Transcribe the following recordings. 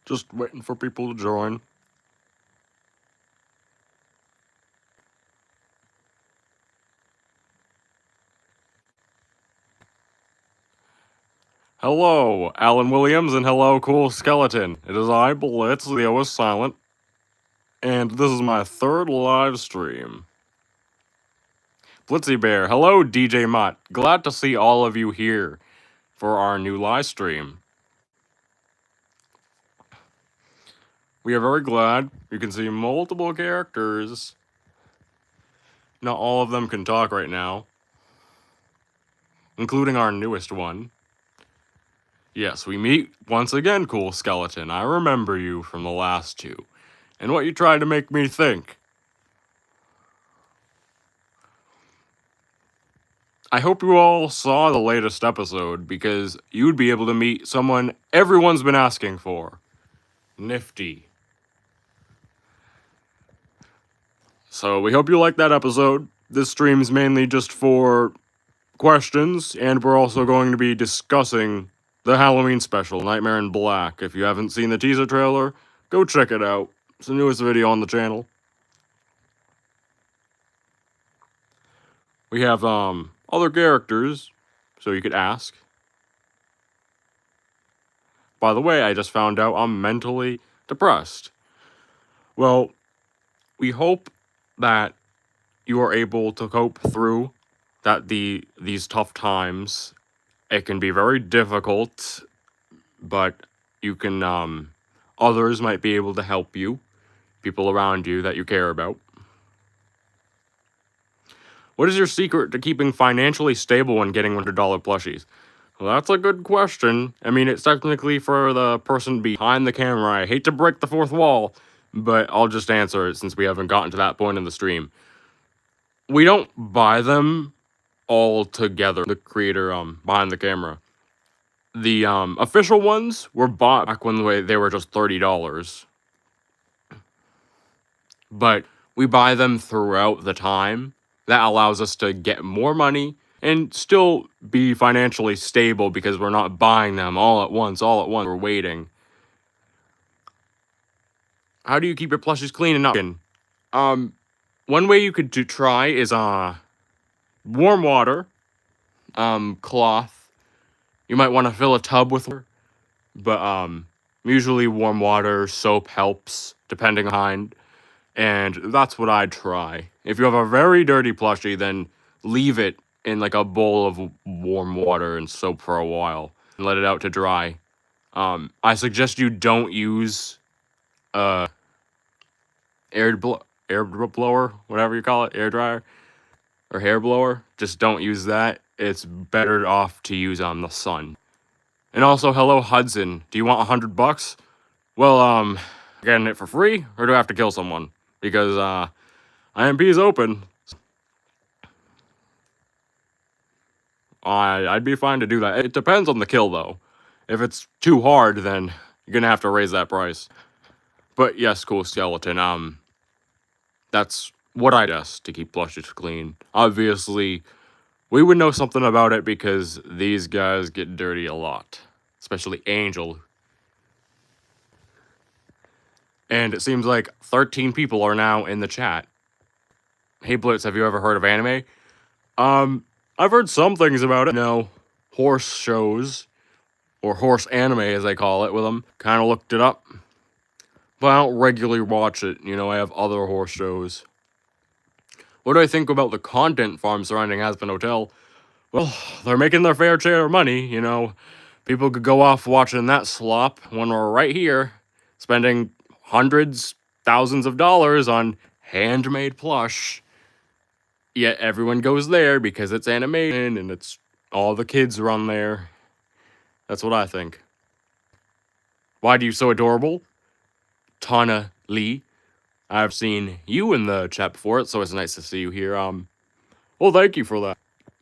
Just waiting for people to join. Hello, Alan Williams, and hello, Cool Skeleton. It is I, Blitz, the O is silent, and this is my third live stream. Blitzy Bear, hello, DJ Mutt. Glad to see all of you here for our new live stream. We are very glad. You can see multiple characters. Not all of them can talk right now, including our newest one. Yes, we meet once again, Cool Skeleton. I remember you from the last two, and what you tried to make me think. I hope you all saw the latest episode, because you'd be able to meet someone everyone's been asking for. Nifty. So we hope you liked that episode. This stream is mainly just for questions, and we're also going to be discussing the Halloween special, Nightmare in Black. If you haven't seen the teaser trailer, go check it out. It's the newest video on the channel. We have other characters, so you could ask. By the way, I just found out I'm mentally depressed. Well, we hope that you are able to cope through these tough times. It can be very difficult, but you can others might be able to help you, people around you that you care about. What is your secret to keeping financially stable when getting $100 plushies? Well, that's a good question. I mean, it's technically for the person behind the camera. I hate to break the fourth wall, but I'll just answer it since we haven't gotten to that point in the stream. We don't buy them all together, the creator behind the camera. The official ones were bought back when they were just $30. But we buy them throughout the time. That allows us to get more money and still be financially stable because we're not buying them all at once. We're waiting. How do you keep your plushies clean and not one way you could try is warm water, cloth. You might want to fill a tub with water, but usually warm water, soap helps depending on kind. And that's what I'd try. If you have a very dirty plushie, then leave it in like a bowl of warm water and soap for a while and let it out to dry. I suggest you don't use air blower, whatever you call it, air dryer or hair blower. Just don't use that. It's better off to use on the sun. And also, hello Hudson. Do you want $100? Well, getting it for free, or do I have to kill someone? Because IMP is open. I'd be fine to do that. It depends on the kill, though. If it's too hard, then you're gonna have to raise that price. But yes, Cool Skeleton, that's what I'd ask to keep plushies clean. Obviously, we would know something about it because these guys get dirty a lot. Especially Angel. And it seems like 13 people are now in the chat. Hey Blitz, have you ever heard of anime? I've heard some things about it. No, horse shows, or horse anime as they call it with them. Kind of looked it up. But I don't regularly watch it. You know, I have other horse shows. What do I think about the content farm surrounding Hazbin Hotel? Well, they're making their fair share of money, you know. People could go off watching that slop when we're right here, spending hundreds, thousands of dollars on handmade plush. Yet everyone goes there because it's animation and it's all the kids run there. That's what I think. Why do you so adorable? Tana Lee. I've seen you in the chat before, so it's nice to see you here. Well, thank you for that.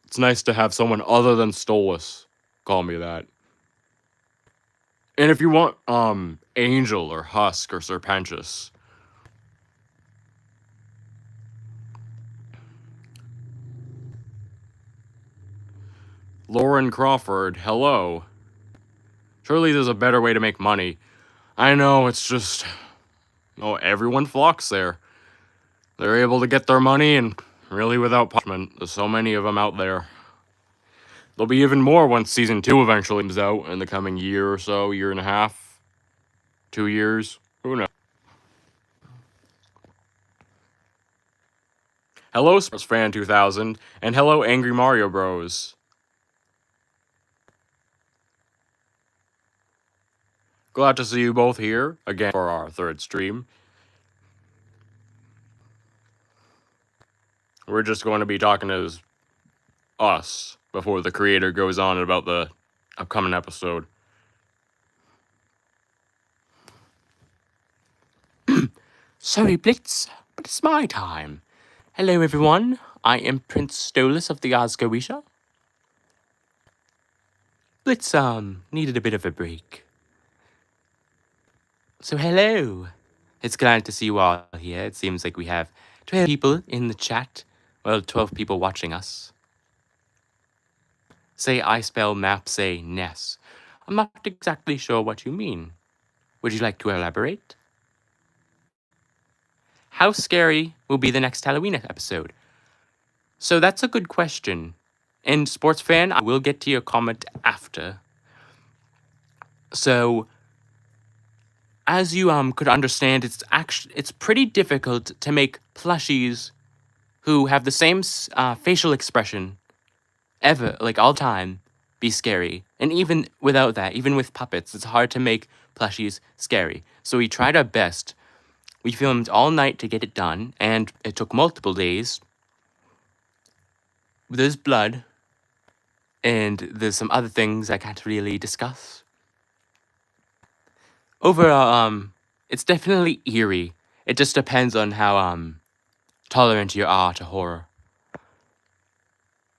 It's nice to have someone other than Stolas call me that. And if you want, Angel or Husk or Serpentious. Lauren Crawford, hello. Surely there's a better way to make money. I know, it's just, everyone flocks there. They're able to get their money and really without punishment. There's so many of them out there. There'll be even more once season 2 eventually comes out in the coming year or so, year and a half, 2 years, who knows. Hello, Sports Fan 2000, and hello, Angry Mario Bros. Glad to see you both here again for our third stream. We're just going to be talking as us before the creator goes on about the upcoming episode. Sorry, Blitz, but it's my time. Hello, everyone. I am Prince Stolas of the Osgoisha. Blitz, needed a bit of a break. So, hello. It's glad to see you all here. It seems like we have 12 people in the chat. Well, 12 people watching us. Say I spell map, say Ness. I'm not exactly sure what you mean. Would you like to elaborate? How scary will be the next Halloween episode? So that's a good question. And Sports Fan, I will get to your comment after. So, as you could understand, it's pretty difficult to make plushies who have the same facial expression ever, like all time, be scary. And even without that, even with puppets, it's hard to make plushies scary. So we tried our best. We filmed all night to get it done, and it took multiple days. There's blood, and there's some other things I can't really discuss. Overall, it's definitely eerie. It just depends on how tolerant you are to horror.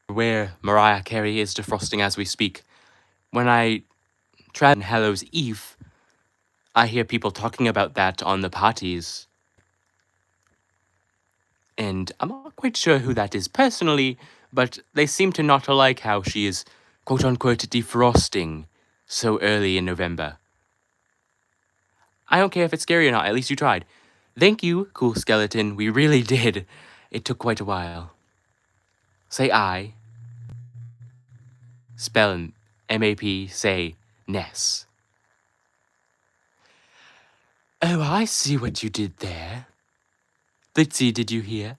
Where Mariah Carey is defrosting as we speak. When I travel in Hallows Eve, I hear people talking about that on the parties. And I'm not quite sure who that is personally, but they seem to not like how she is quote-unquote defrosting so early in November. I don't care if it's scary or not, at least you tried. Thank you, Cool Skeleton, we really did. It took quite a while. Say I. Spell M-A-P, say Ness. Oh, I see what you did there. Blitzy, did you hear?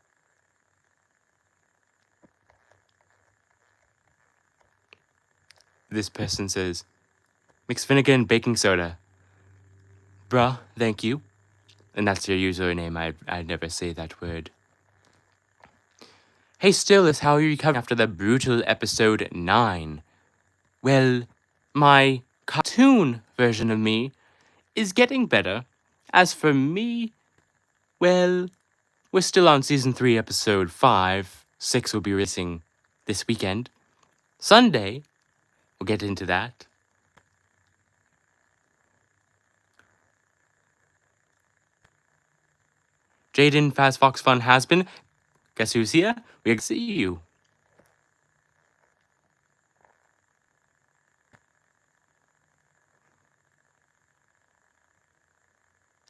This person says, mix vinegar and baking soda. Bruh, thank you. And that's your username, I'd never say that word. Hey Stillus, how are you recovering after the brutal episode 9? Well, my cartoon version of me is getting better. As for me, well, we're still on season 3, episode 5. 6 will be releasing this weekend. Sunday, we'll get into that. Jaden, Fast Fox Fun Hazbin. Guess who's here? We can see you.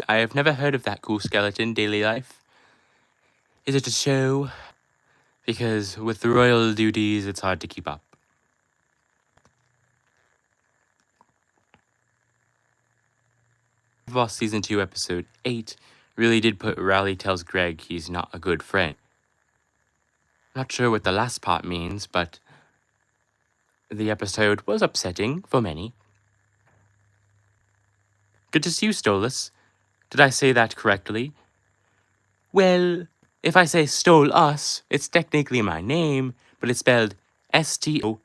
I have never heard of that Cool Skeleton daily life. Is it a show? Because with the royal duties, it's hard to keep up. Boss Season 2, Episode 8 really did put Riley tells Greg he's not a good friend. Not sure what the last part means, but the episode was upsetting for many. Good to see you, Stolas. Did I say that correctly? Well, if I say Stole Us, it's technically my name, but it's spelled Stolas.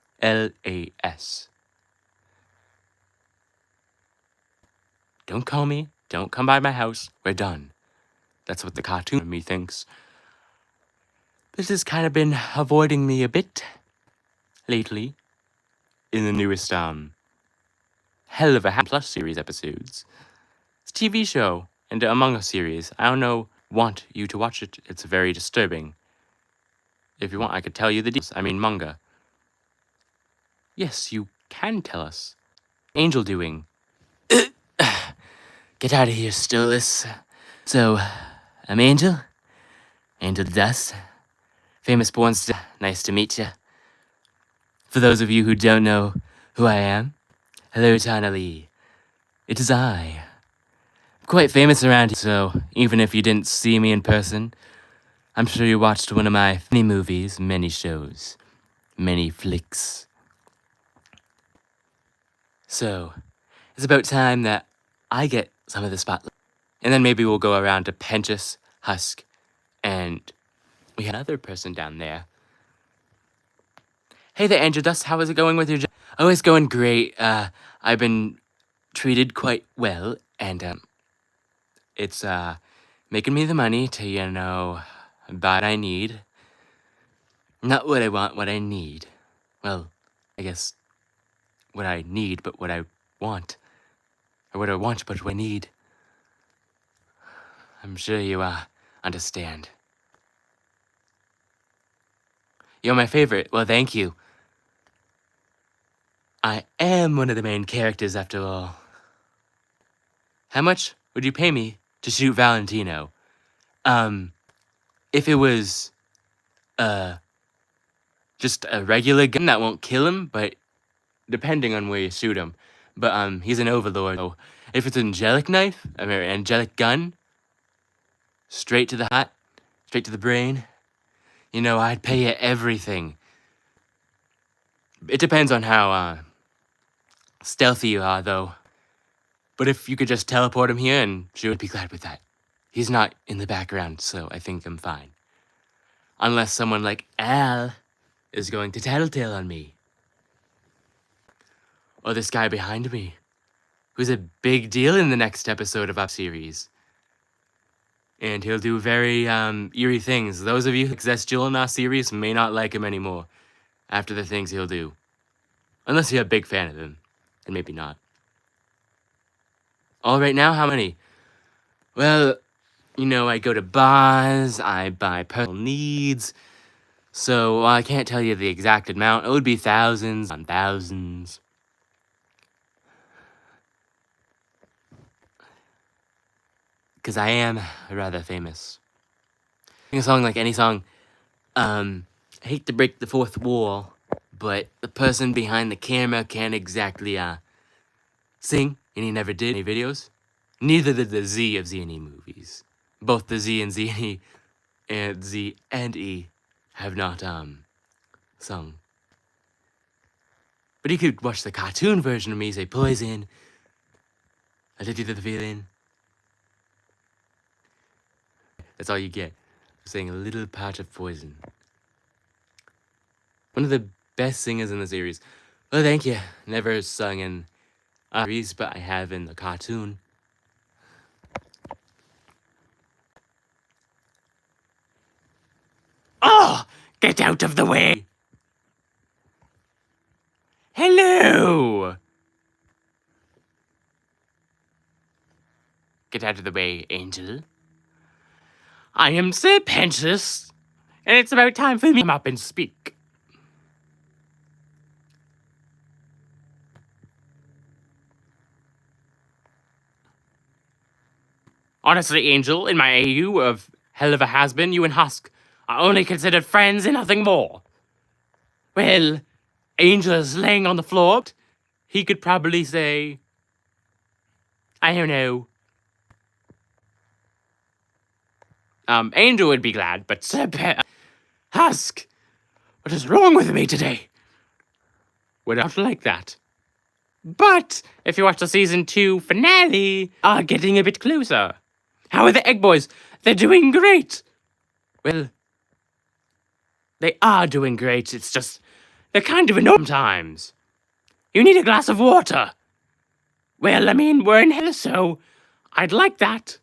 Don't call me. Don't come by my house. We're done. That's what the cartoon of me thinks. This has kind of been avoiding me a bit lately in the newest Helluva Plus series episodes. It's a TV show and Among Us series. I don't want you to watch it. It's very disturbing. If you want, I could tell you the details. I mean manga. Yes, you can tell us. Angel doing. Get out of here, Stolas. So, I'm Angel. Angel Dust. Famous porn star. Nice to meet you. For those of you who don't know who I am, hello, Tana Lee. It is I. I'm quite famous around here, so even if you didn't see me in person, I'm sure you watched one of my many movies, many shows, many flicks. So, it's about time that I get some of the spotlight. And then maybe we'll go around to Penchus, Husk, and we had another person down there. Hey there, Angel Dust. How is it going with your job? Oh, it's going great. I've been treated quite well, and it's making me the money to, buy what I need. Not what I want, what I need. Well, I guess what I need, but what I want. Or what I want, but what I need. I'm sure you understand. You're my favorite. Well, thank you. I am one of the main characters, after all. How much would you pay me to shoot Valentino? If it was, just a regular gun that won't kill him, but depending on where you shoot him. But, he's an overlord, so if it's an angelic knife, an angelic gun, straight to the heart, straight to the brain, I'd pay you everything. It depends on how, stealthy you are, though. But if you could just teleport him here and shoot, I'd be glad with that. He's not in the background, so I think I'm fine. Unless someone like Al is going to tattletale on me. Or this guy behind me, who's a big deal in the next episode of our series. And he'll do very, eerie things. Those of you who possess Jill in our series may not like him anymore after the things he'll do. Unless you're a big fan of him. And maybe not. All right now, how many? Well, I go to bars, I buy personal needs. So, I can't tell you the exact amount. It would be thousands on thousands. Because I am rather famous. Sing a song like any song. I hate to break the fourth wall, but the person behind the camera can't exactly, sing, and he never did any videos. Neither did the Z of Z&E movies. Both the Z and Z&E and Z and E have not, sung. But you could watch the cartoon version of me say, poison, addicted to the feeling. That's all you get. Saying a little part of poison. One of the best singers in the series. Well, thank you. Never sung in a series, but I have in the cartoon. Oh! Get out of the way! Hello! Get out of the way, Angel. I am Sir Penchus, and it's about time for me to come up and speak. Honestly, Angel, in my AU of Helluva Hazbin, you and Husk are only considered friends and nothing more. Well, Angel is laying on the floor. He could probably say, I don't know. Angel would be glad, but Husk, what is wrong with me today? We're not like that. But if you watch the season 2 finale, are getting a bit closer. How are the Egg Boys? They're doing great. Well, they are doing great. It's just, they're kind of annoying sometimes. You need a glass of water. Well, I mean, we're in hell, so I'd like that.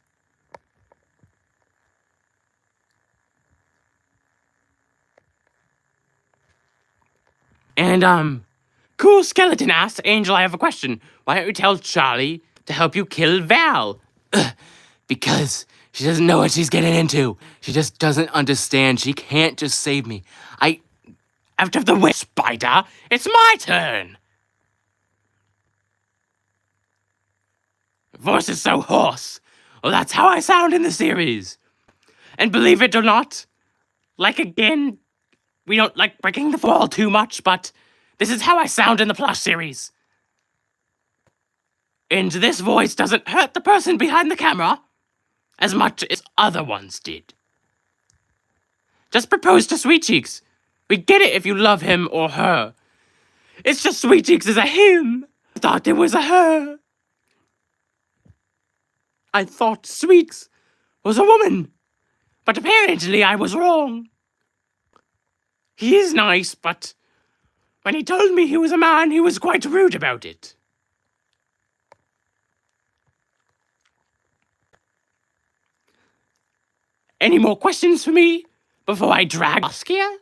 And, Cool Skeleton asks, Angel, I have a question. Why don't you tell Charlie to help you kill Val? Because she doesn't know what she's getting into. She just doesn't understand. She can't just save me. Out of the way, Spider! It's my turn! Voice is so hoarse. Well, that's how I sound in the series. And believe it or not, like again, we don't like breaking the wall too much, but this is how I sound in the Plush series. And this voice doesn't hurt the person behind the camera as much as other ones did. Just propose to Sweet Cheeks. We get it if you love him or her. It's just Sweet Cheeks is a him. I thought it was a her. I thought Sweets was a woman. But apparently I was wrong. He is nice, but when he told me he was a man, he was quite rude about it. Any more questions for me before I drag Husk here?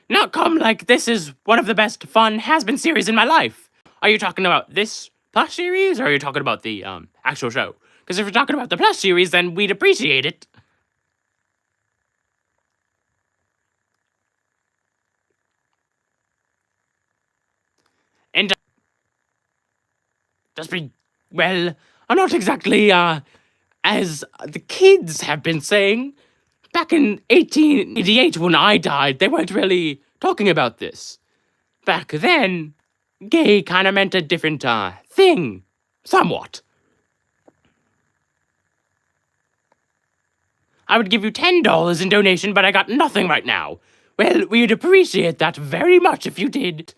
Not come like this is one of the best fun Hazbin series in my life. Are you talking about this Plush series, or are you talking about the actual show? Because if you're talking about the Plush series, then we'd appreciate it. And just be, well, I'm not exactly, as the kids have been saying. Back in 1888 when I died, they weren't really talking about this. Back then, gay kind of meant a different, thing. Somewhat. I would give you $10 in donation, but I got nothing right now. Well, we'd appreciate that very much if you did.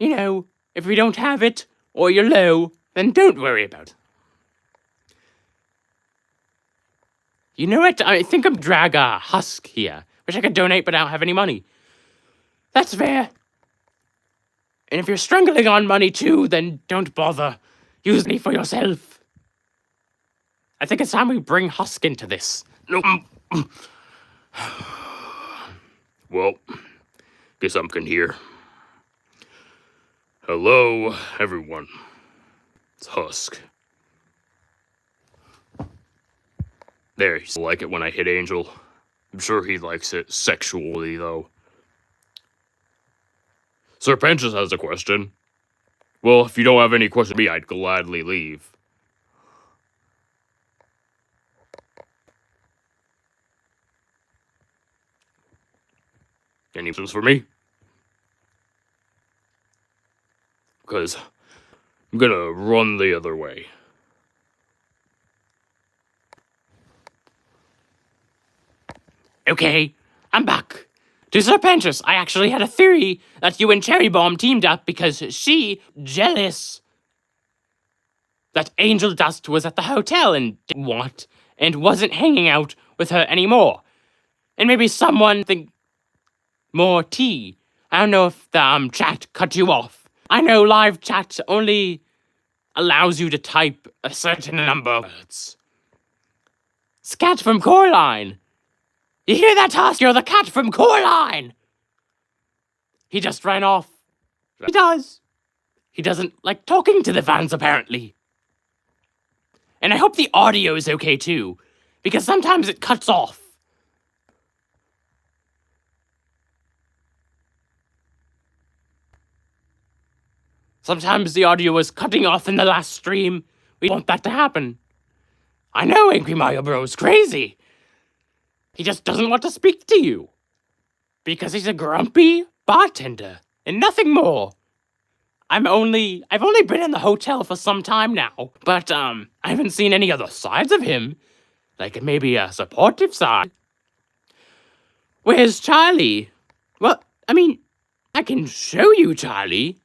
You know, if we don't have it, or you're low, then don't worry about it. You know what? I think I'm drag a Husk here. Wish I could donate, but I don't have any money. That's fair. And if you're struggling on money too, then don't bother. Use me for yourself. I think it's time we bring Husk into this. No. Well, guess I'm can hear. Hello, everyone. It's Husk. There, he's like it when I hit Angel. I'm sure he likes it sexually, though. Serpentius has a question. Well, if you don't have any questions for me, I'd gladly leave. Any questions for me? Because I'm gonna run the other way. Okay, I'm back. To Serpentius, I actually had a theory that you and Cherry Bomb teamed up because she, jealous that Angel Dust was at the hotel and wasn't hanging out with her anymore. And maybe someone think more tea. I don't know if the chat cut you off. I know live chat only allows you to type a certain number of words. Scat from Coraline. You hear that, Husk? You're the cat from Coraline! He just ran off. He does. He doesn't like talking to the fans, apparently. And I hope the audio is okay, too, because sometimes it cuts off. Sometimes the audio was cutting off in the last stream. We want that to happen. I know Angry Mario Bros. Crazy. He just doesn't want to speak to you. Because he's a grumpy bartender, and nothing more. I've only been in the hotel for some time now, but, I haven't seen any other sides of him. Like, maybe a supportive side. Where's Charlie? Well, I mean, I can show you Charlie.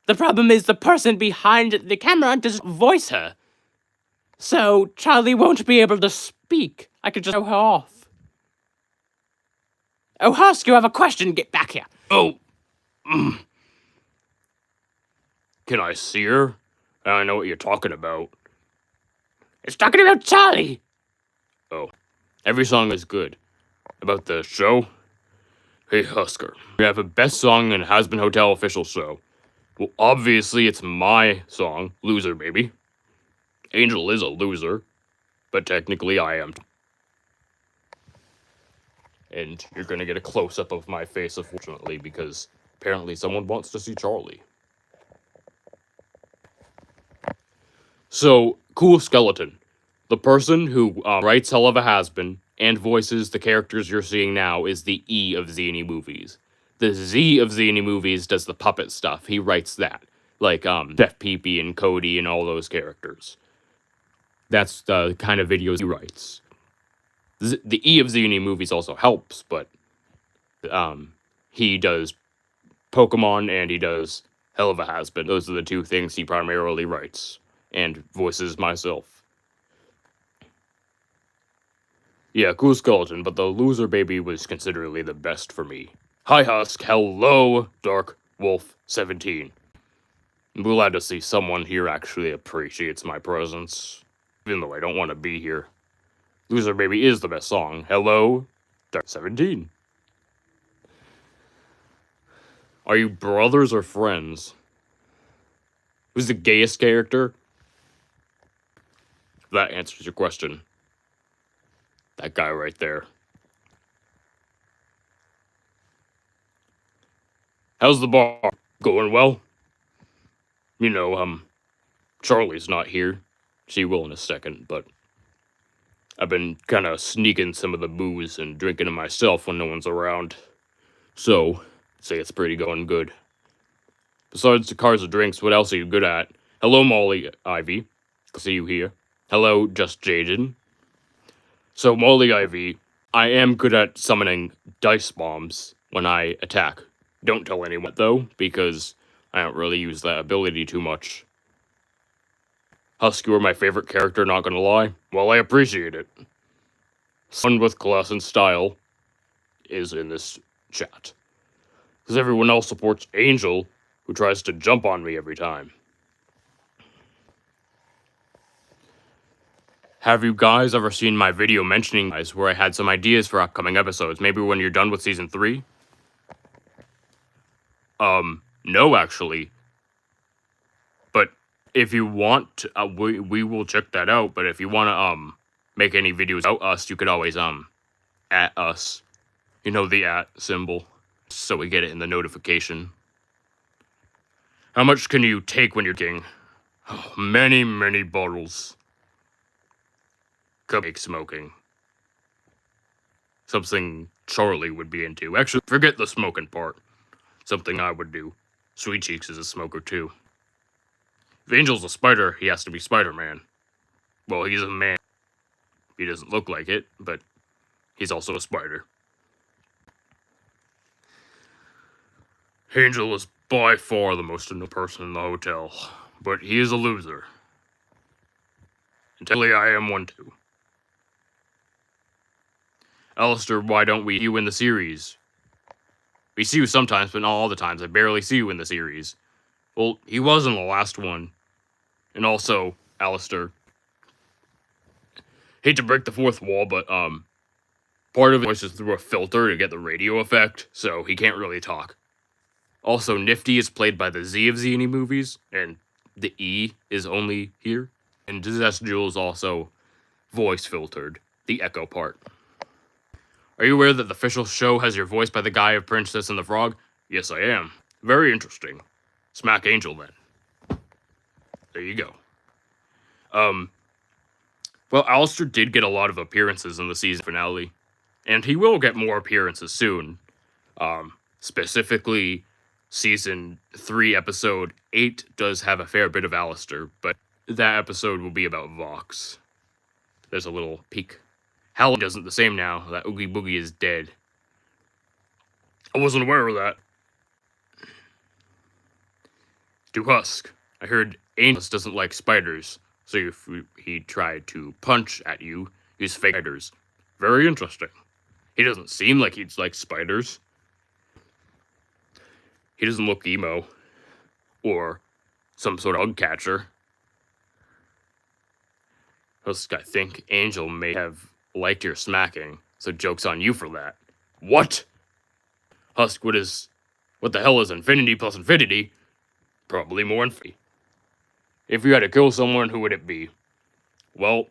The problem is the person behind the camera doesn't voice her. So, Charlie won't be able to speak. I could just show her off. Oh, Husk, you have a question. Get back here. Oh. Can I see her? I don't know what you're talking about. It's talking about Charlie. Oh. Every song is good. About the show? Hey, Husker. We have a best song in Hazbin Hotel official show. Well, obviously it's my song, Loser Baby. Angel is a loser, but technically I am. And you're gonna get a close-up of my face, unfortunately, because Apparently someone wants to see Charlie. So, Cool Skeleton. The person who writes Helluva Hazbin and voices the characters you're seeing now is the E of Zany Movies. The Z of Zany Movies does the puppet stuff. He writes that. Like, Chef Peepee and Cody and all those characters. That's the kind of videos he writes. The E of Zany Movies also helps, but he does Pokemon and he does Helluva Hazbin. Those are the two things he primarily writes and voices myself. Yeah, Cool Skeleton, but the Loser Baby was considerably the best for me. Hi Husk, hello, Dark Wolf 17. I'm glad to see someone here actually appreciates my presence, even though I don't want to be here. Loser Baby is the best song. Hello, Dark 17. Are you brothers or friends? Who's the gayest character? That answers your question. That guy right there. How's the bar? Going well? You know, Charlie's not here. She will in a second, but I've been kind of sneaking some of the booze and drinking it myself when no one's around. So, say it's pretty going good. Besides the cars and drinks, what else are you good at? Hello, Molly Ivy. Good to see you here. Hello, Just Jaden. So, Molly Ivy, I am good at summoning dice bombs when I attack. Don't tell anyone, though, because I don't really use that ability too much. Husk, you are my favorite character, not gonna lie. Well, I appreciate it. Someone with class and style is in this chat. Because everyone else supports Angel, who tries to jump on me every time. Have you guys ever seen my video mentioning guys where I had some ideas for upcoming episodes? Maybe when you're done with season 3? No, actually. But if you want, we will check that out. But if you want to, make any videos about us, you could always, at us. You know, the at symbol. So we get it in the notification. How much can you take when you're king? Oh, many, many bottles. Cupcake smoking. Something Charlie would be into. Actually, forget the smoking part. Something I would do. Sweet Cheeks is a smoker too. If Angel's a spider, he has to be Spider-Man. Well, he's a man. He doesn't look like it, but he's also a spider. Angel is by far the most annoying person in the hotel, but he is a loser. And technically, I am one too. Alistair, why don't we see you in the series? We see you sometimes, but not all the times. I barely see you in the series. Well, he was in the last one. And also, Alistair. Hate to break the fourth wall, but, part of it was just through a filter to get the radio effect, so he can't really talk. Also, Nifty is played by the Z of Zany Movies, and the E is only here. And Disaster Jewel is also voice filtered, the echo part. Are you aware that the official show has your voice by the guy of Princess and the Frog? Yes, I am. Very interesting. Smack Angel, then. There you go. Well, Alistair did get a lot of appearances in the season finale. And he will get more appearances soon. Specifically, Season 3, Episode 8 does have a fair bit of Alistair, but that episode will be about Vox. There's a little peek. Howling doesn't the same now, that Oogie Boogie is dead. I wasn't aware of that. To Husk, I heard Angel doesn't like spiders, so if he tried to punch at you, use fake spiders. Very interesting. He doesn't seem like he'd like spiders. He doesn't look emo. Or some sort of bug catcher. Husk, I think Angel may have liked your smacking, so joke's on you for that. What? Husk, what the hell is infinity plus infinity? Probably more infinity. If you had to kill someone, who would it be? Well,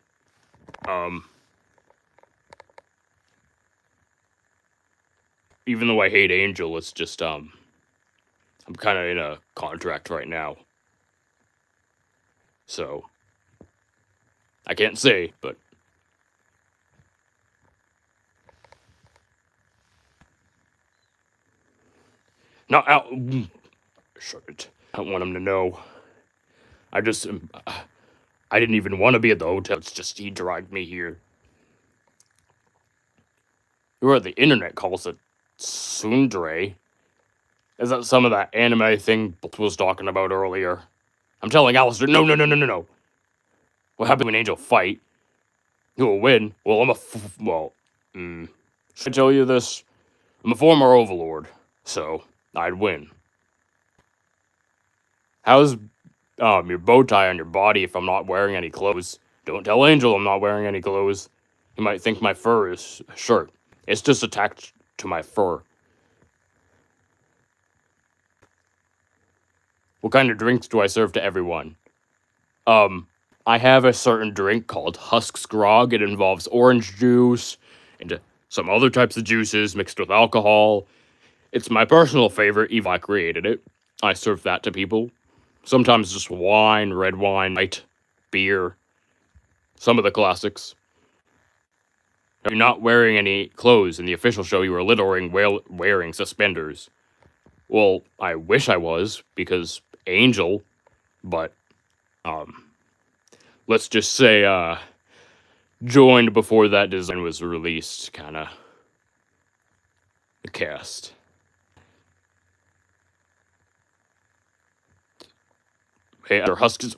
even though I hate Angel, it's just, I'm kind of in a contract right now. So, I can't say, but... Not out... Shut it. I don't want him to know. I just... I didn't even want to be at the hotel. It's just he dragged me here. Or the internet calls it tsundere. Is that some of that anime thing Blitz was talking about earlier? I'm telling Alistair, no. What happens when Angel fight? Who will win? Well, should I tell you this? I'm a former overlord, so I'd win. How's your bow tie on your body if I'm not wearing any clothes? Don't tell Angel I'm not wearing any clothes. He might think my fur is a shirt. It's just attached to my fur. What kind of drinks do I serve to everyone? I have a certain drink called Husk's Grog. It involves orange juice and some other types of juices mixed with alcohol. It's my personal favorite, even I created it. I serve that to people. Sometimes just wine, red wine, light, beer. Some of the classics. You're not wearing any clothes. In the official show, you were literally wearing suspenders. Well, I wish I was, because Angel, but, let's just say, joined before that design was released, kinda. The cast. Hey, Husk is...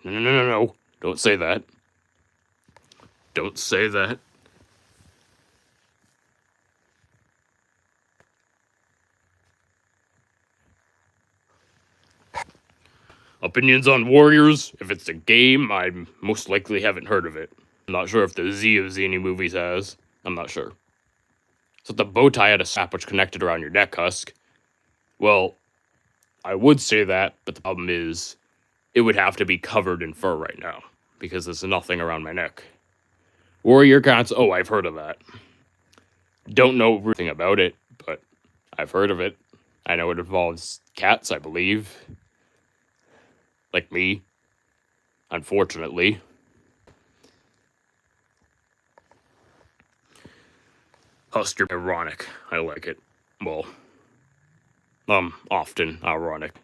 No. Don't say that. Don't say that. Opinions on Warriors? If it's a game, I most likely haven't heard of it. I'm not sure if the Z of Zany movies has. I'm not sure. So the bow tie had a strap which connected around your neck, Husk. Well, I would say that, but the problem is, it would have to be covered in fur right now, because there's nothing around my neck. Warrior cats? Oh, I've heard of that. Don't know everything about it, but I've heard of it. I know it involves cats, I believe. Like me. Unfortunately. Husk, you're ironic. I like it. Well, often ironic.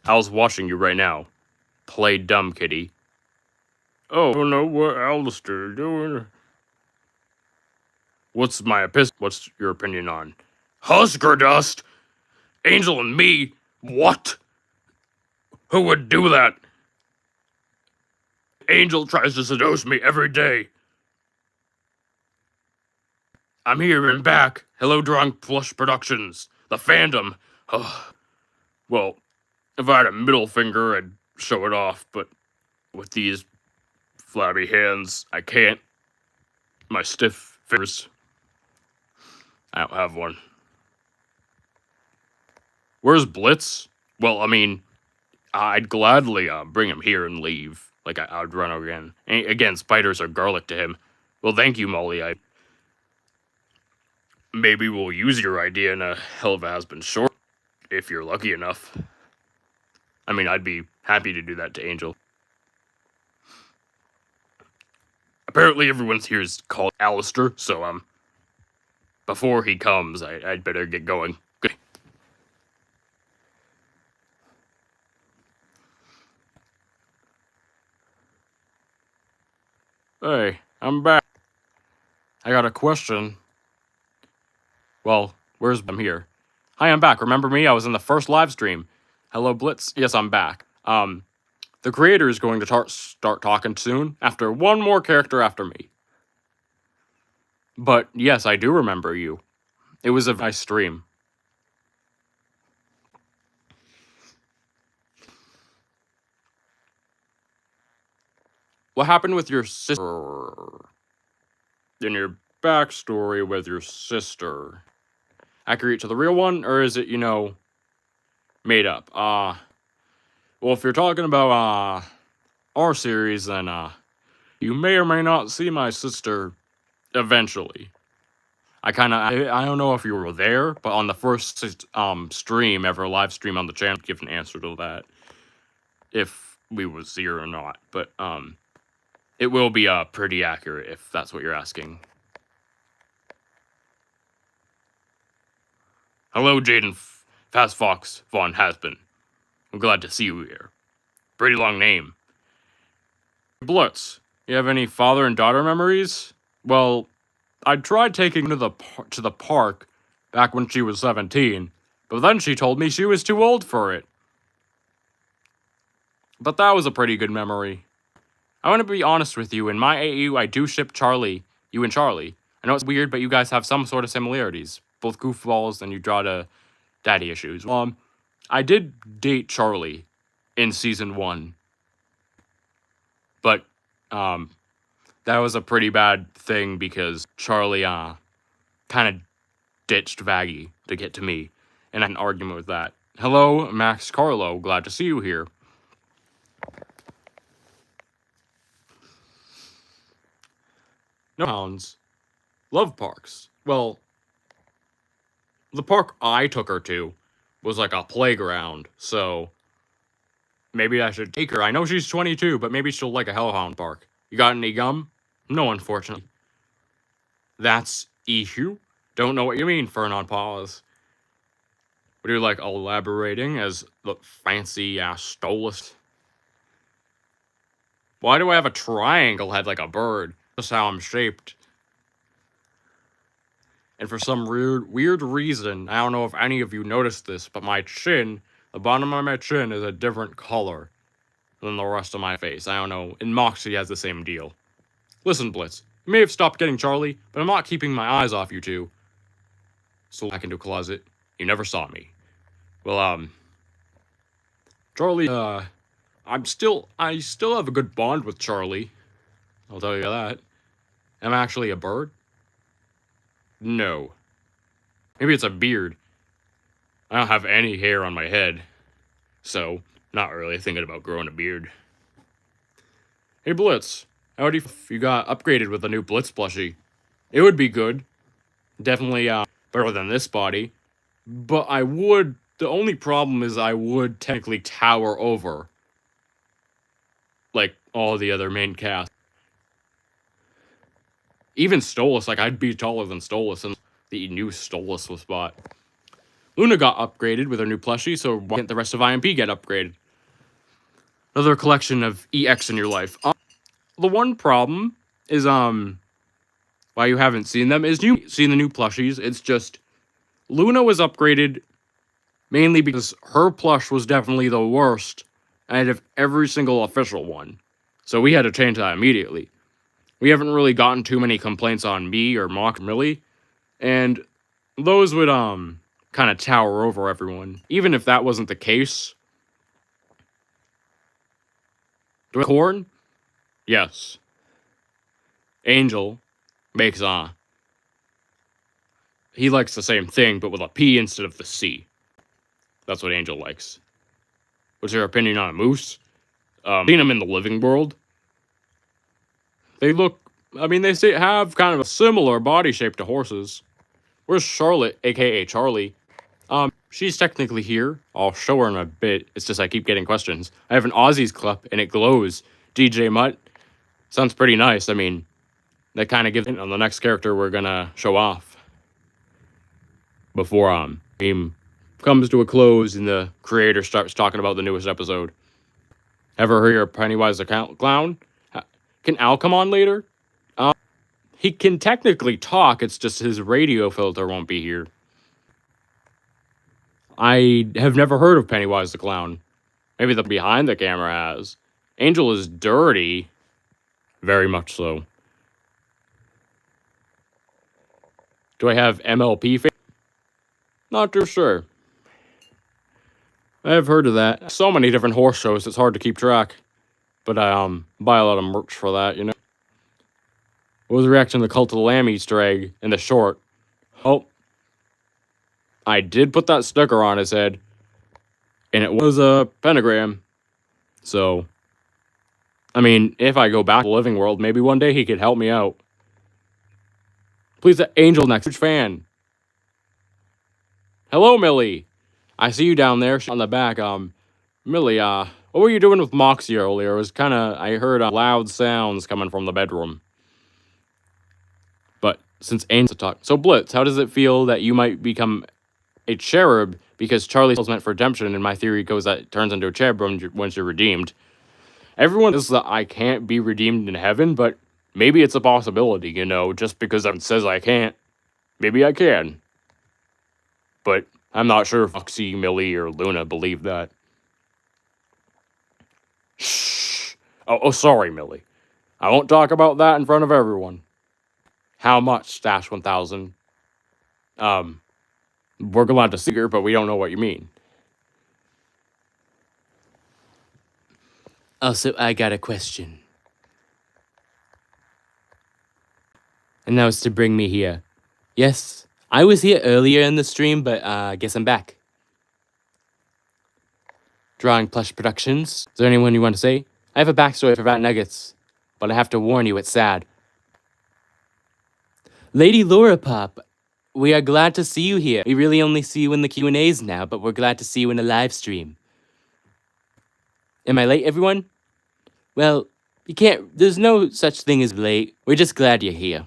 I was watching you right now. Play dumb, kitty. Oh, I don't know what Alistair is doing. What's your opinion on Husker Dust? Angel and me? What? Who would do that? Angel tries to seduce me every day. I'm here and back. Hello, Drunk Plush Productions. The fandom. Oh. Well, if I had a middle finger, I'd show it off, but with these flabby hands, I can't. My stiff fingers. I don't have one. Where's Blitz? Well, I mean, I'd gladly bring him here and leave. Like, I'd run again. Again, spiders are garlic to him. Well, thank you, Molly. Maybe we'll use your idea in a Helluva Hazbin short, if you're lucky enough. I mean, I'd be happy to do that to Angel. Apparently everyone's here is called Alistair, so, before he comes, I'd better get going. Good. Hey, I'm back. I got a question. Well, I'm here. Hi, I'm back. Remember me? I was in the first live stream. Hello, Blitz. Yes, I'm back. The creator is going to start talking soon, after one more character after me. But, yes, I do remember you. It was a nice stream. What happened with your sister? In your backstory with your sister? Accurate to the real one, or is it, made up? Well, if you're talking about, our series, then, you may or may not see my sister eventually. I don't know if you were there, but on the first stream ever, live stream on the channel, give an answer to that. If we was here or not. But it will be pretty accurate if that's what you're asking. Hello, Jaden Fast Fox von Hazbin. I'm glad to see you here. Pretty long name. Blitz, you have any father and daughter memories? Well, I tried taking her to the park back when she was 17, but then she told me she was too old for it. But that was a pretty good memory. I want to be honest with you, in my AU, I do ship Charlie, you and Charlie. I know it's weird, but you guys have some sort of similarities. Both goofballs, and you draw to daddy issues. I did date Charlie in season 1. But, that was a pretty bad thing because Charlie, kind of ditched Vaggie to get to me. And I had an argument with that. Hello, Max Carlo. Glad to see you here. No hounds. Love parks. Well, the park I took her to was like a playground, so maybe I should take her. I know she's 22, but maybe she'll like a hellhound park. You got any gum? No, unfortunately. That's issue? Don't know what you mean, Fernon Pause. Would you like elaborating as the fancy-ass stolist? Why do I have a triangle head like a bird? That's how I'm shaped. And for some weird reason, I don't know if any of you noticed this, but my chin, the bottom of my chin is a different color than the rest of my face. I don't know, and Moxie has the same deal. Listen, Blitz, you may have stopped getting Charlie, but I'm not keeping my eyes off you two. So back into a closet. You never saw me. Well, Charlie, I still have a good bond with Charlie. I'll tell you that. Am I actually a bird? No. Maybe it's a beard. I don't have any hair on my head. So, not really thinking about growing a beard. Hey, Blitz. How do you got upgraded with a new Blitz plushie? It would be good. Definitely, better than this body. But the only problem is I would technically tower over, like, all the other main cast. Even Stolas, like, I'd be taller than Stolas, and the new Stolas was bought. Luna got upgraded with her new plushie, so why can't the rest of IMP get upgraded? Another collection of EX in your life. The one problem is, why you haven't seen them is you seen the new plushies. It's just, Luna was upgraded mainly because her plush was definitely the worst out of every single official one. So we had to change that immediately. We haven't really gotten too many complaints on me or Mock, really. And those would, kind of tower over everyone. Even if that wasn't the case. Do I corn? Yes. Angel makes, he likes the same thing, but with a P instead of the C. That's what Angel likes. What's your opinion on a moose? Seen them in the living world. They have kind of a similar body shape to horses. Where's Charlotte, aka Charlie? She's technically here. I'll show her in a bit. It's just I keep getting questions. I have an Aussies clip, and it glows. DJ Mutt. Sounds pretty nice. I mean, that kind of gives it on the next character we're gonna show off. Before, game comes to a close and the creator starts talking about the newest episode. Ever hear of Pennywise the Clown? Can Al come on later? He can technically talk, it's just his radio filter won't be here. I have never heard of Pennywise the Clown. Maybe the behind the camera has. Angel is dirty. Very much so. Do I have MLP face? Not too sure. I have heard of that. So many different horse shows, it's hard to keep track. But I buy a lot of merch for that, you know. What was the reaction to the Cult of the Lamb Easter egg in the short? Oh. I did put that sticker on his head. And it was a pentagram. So, I mean, if I go back to the living world, maybe one day he could help me out. Please, Angel next. Huge fan. Hello, Millie. I see you down there on the back. Millie, what were you doing with Moxie earlier? It was I heard loud sounds coming from the bedroom. But since Angel's talk, so Blitz, how does it feel that you might become a cherub because Charlie's meant for redemption, and my theory goes that it turns into a cherub once you're redeemed. Everyone says that I can't be redeemed in heaven, but maybe it's a possibility, just because it says I can't. Maybe I can. But I'm not sure if Foxy, Millie, or Luna believe that. Shh. Oh, sorry, Millie. I won't talk about that in front of everyone. How much, Stash 1000? We're glad to see her, but we don't know what you mean. Also, I got a question. And that was to bring me here. Yes, I was here earlier in the stream, but I guess I'm back. Drawing Plush Productions. Is there anyone you want to say? I have a backstory for Vat Nuggets, but I have to warn you, it's sad. Lady Laura Pop, we are glad to see you here. We really only see you in the Q&As now, but we're glad to see you in a live stream. Am I late, everyone? Well, there's no such thing as late. We're just glad you're here.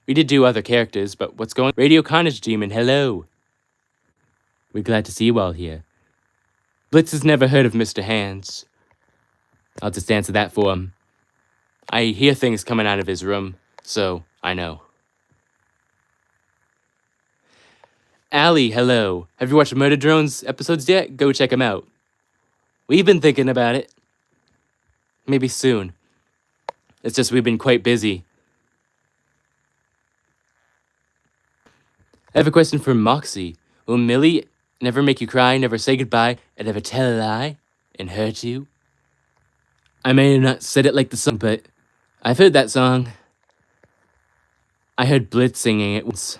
We did do other characters, but what's going on? Radio Carnage Demon, hello. We're glad to see you all here. Blitz has never heard of Mr. Hands. I'll just answer that for him. I hear things coming out of his room, so I know. Allie, hello. Have you watched Murder Drones episodes yet? Go check them out. We've been thinking about it. Maybe soon. It's just we've been quite busy. I have a question for Moxie. Will Millie never make you cry, never say goodbye, and never tell a lie and hurt you? I may have not said it like the song, but I've heard that song. I heard Blitz singing it once.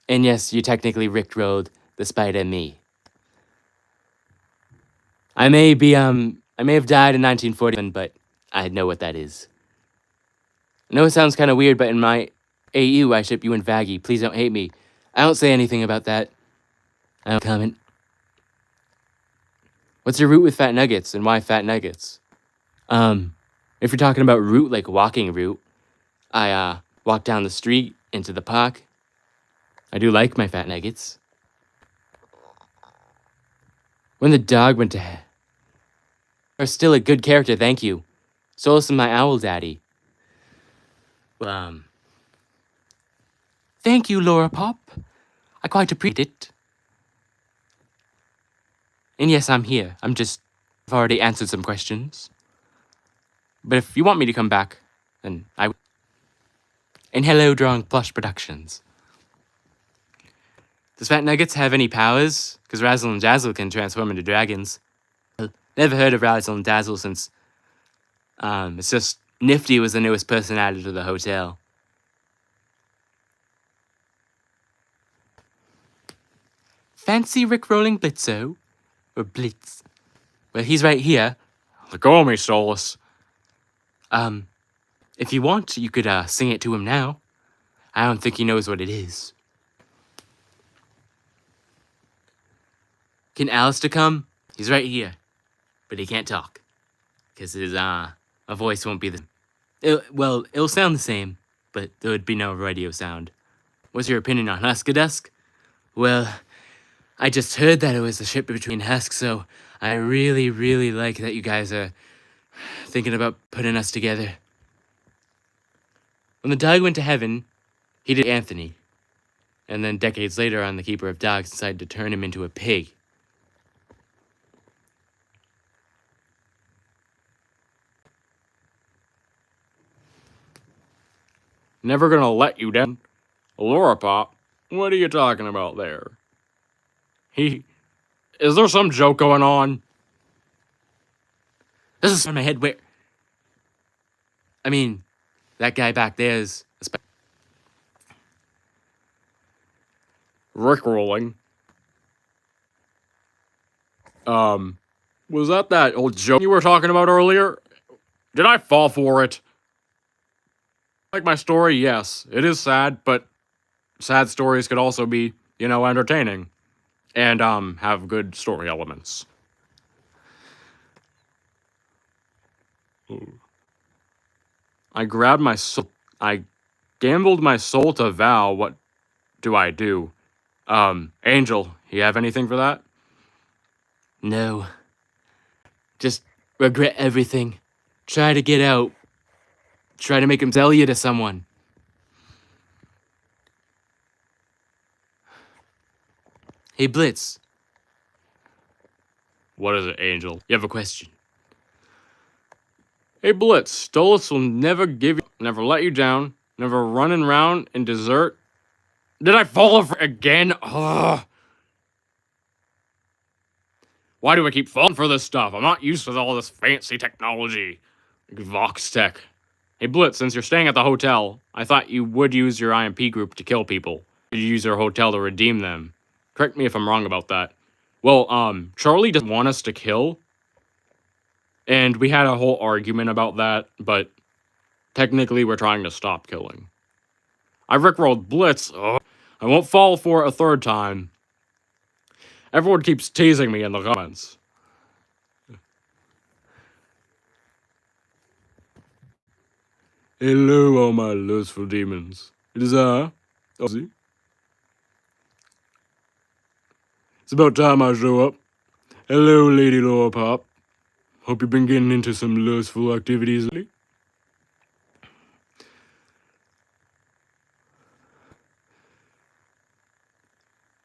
And yes, you technically rickrolled the spider me. I may have died in 1941, but I know what that is. I know it sounds kind of weird, but in my AU, I ship you and Vaggie. Please don't hate me. I don't say anything about that. I don't comment. What's your route with Fat Nuggets, and why Fat Nuggets? If you're talking about route, like walking route, I walk down the street into the park. I do like my Fat Nuggets. When the dog went to are still a good character, thank you. So is my owl daddy. Thank you, Laura Pop. I quite appreciate it. And yes, I'm here. I've already answered some questions. But if you want me to come back, then I will. And hello, Drawing Plush Productions. Does Fat Nuggets have any powers? Because Razzle and Dazzle can transform into dragons. Never heard of Razzle and Dazzle since, it's just Nifty was the newest person added to the hotel. Fancy Rickrolling Blitzo? Or Blitz? Well, he's right here. Let go of me, Solus. If you want, you could, sing it to him now. I don't think he knows what it is. Can Alistair come? He's right here. But he can't talk. Because his, a voice won't be the... It'll sound the same, but there would be no radio sound. What's your opinion on Husk? Well, I just heard that it was a ship between Husk, so I really, really like that you guys are thinking about putting us together. When the dog went to heaven, he did Anthony. And then decades later on, the Keeper of Dogs decided to turn him into a pig. Never gonna let you down. Laura Pop, what are you talking about there? Is there some joke going on? This is in my head where... I mean, that guy back there is... Rickrolling. Was that old joke you were talking about earlier? Did I fall for it? Like my story, yes, it is sad, but sad stories could also be, entertaining and have good story elements. I grabbed my soul. I gambled my soul to Val. What do I do? Angel, you have anything for that? No. Just regret everything. Try to get out. Try to make him sell you to someone. Hey, Blitz. What is it, Angel? You have a question. Hey, Blitz, Stolas will never let you down, never running around in desert. Did I fall over again? Ugh. Why do I keep falling for this stuff? I'm not used to all this fancy technology. Like Vox Tech. Hey, Blitz, since you're staying at the hotel, I thought you would use your IMP group to kill people. Did you use your hotel to redeem them? Correct me if I'm wrong about that. Well, Charlie doesn't want us to kill. And we had a whole argument about that, but technically we're trying to stop killing. I rickrolled Blitz. Ugh. I won't fall for it a third time. Everyone keeps teasing me in the comments. Hello, all my lustful demons. It is I, Ozzy. It's about time I show up. Hello, Lady Laura Pop. Hope you've been getting into some lustful activities lately.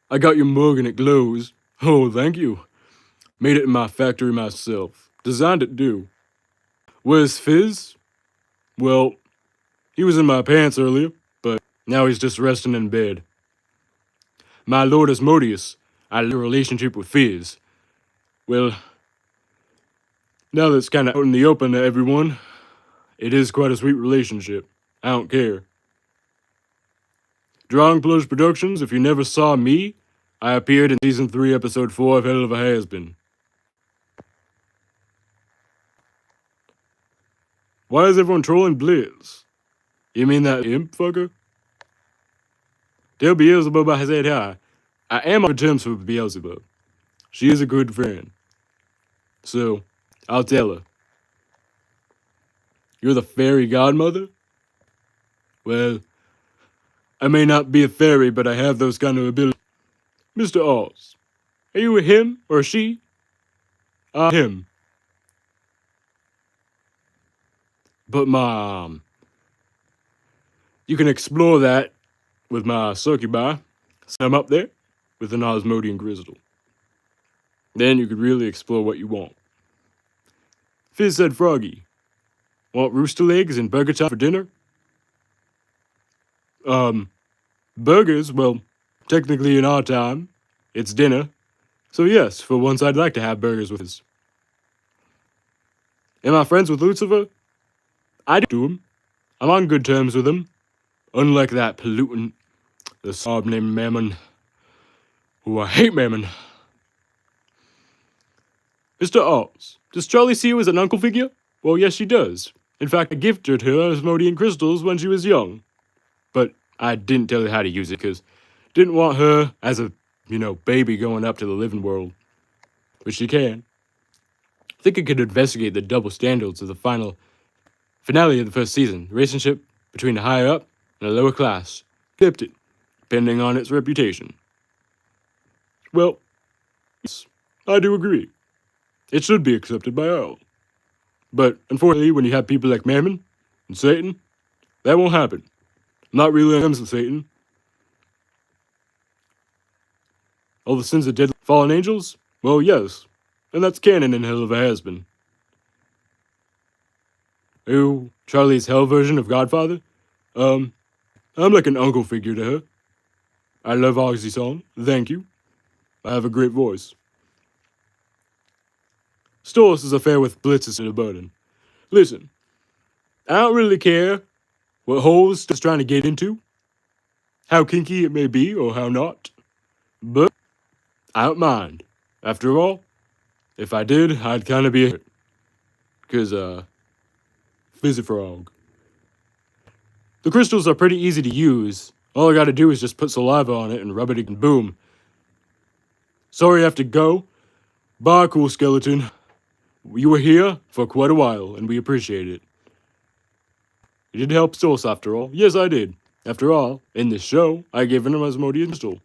I got your mug and it glows. Oh, thank you. Made it in my factory myself. Designed it too. Where's Fizz? Well, he was in my pants earlier, but now he's just resting in bed. My Lord Asmodeus, I had a relationship with Fizz. Well, now that's kind of out in the open to everyone, it is quite a sweet relationship. I don't care. Drawing Plush Productions, if you never saw me, I appeared in Season 3, Episode 4 of Helluva Hazbin. Why is everyone trolling Blitz? You mean that imp fucker? Tell Beelzebub I said hi. I am on good terms with Beelzebub. She is a good friend. So, I'll tell her. You're the fairy godmother? Well, I may not be a fairy, but I have those kind of abilities. Mr. Oz, are you a him or a she? Him. But you can explore that with my succubi. So I'm up there with an Osmodian crystal. Then you could really explore what you want. Fizz said Froggy. Want rooster legs and burger time for dinner? Burgers? Well, technically in our time, it's dinner. So yes, for once I'd like to have burgers with us. Am I friends with Lucifer? I do him. I'm on good terms with him. Unlike that pollutant, the sob named Mammon. Ooh, I hate Mammon. Mr. Oz, does Charlie see you as an uncle figure? Well, yes, she does. In fact, I gifted her Asmodean crystals when she was young. But I didn't tell her how to use it because didn't want her as a, baby going up to the living world. But she can. I think I could investigate the double standards of the finale of the first season. The relationship between the higher up and the lower class. Kept it, depending on its reputation. Well, yes, I do agree. It should be accepted by all. But unfortunately, when you have people like Mammon and Satan, that won't happen. I'm not really against Satan. All the sins of dead fallen angels? Well, yes. And that's canon in Helluva Hazbin. Oh, Charlie's hell version of Godfather? I'm like an uncle figure to her. I love Oxy song. Thank you. I have a great voice. Stolas' affair with Blitz is a burden. Listen, I don't really care what holes is trying to get into, how kinky it may be or how not, but I don't mind. After all, if I did, I'd kind of be a because, Fizzifrog. The crystals are pretty easy to use. All I gotta do is just put saliva on it and rub it and boom. Sorry I have to go. Bye, cool skeleton. You were here for quite a while, and we appreciate it. You did help Source after all. Yes, I did. After all, in this show, I gave him Asmodeus crystal.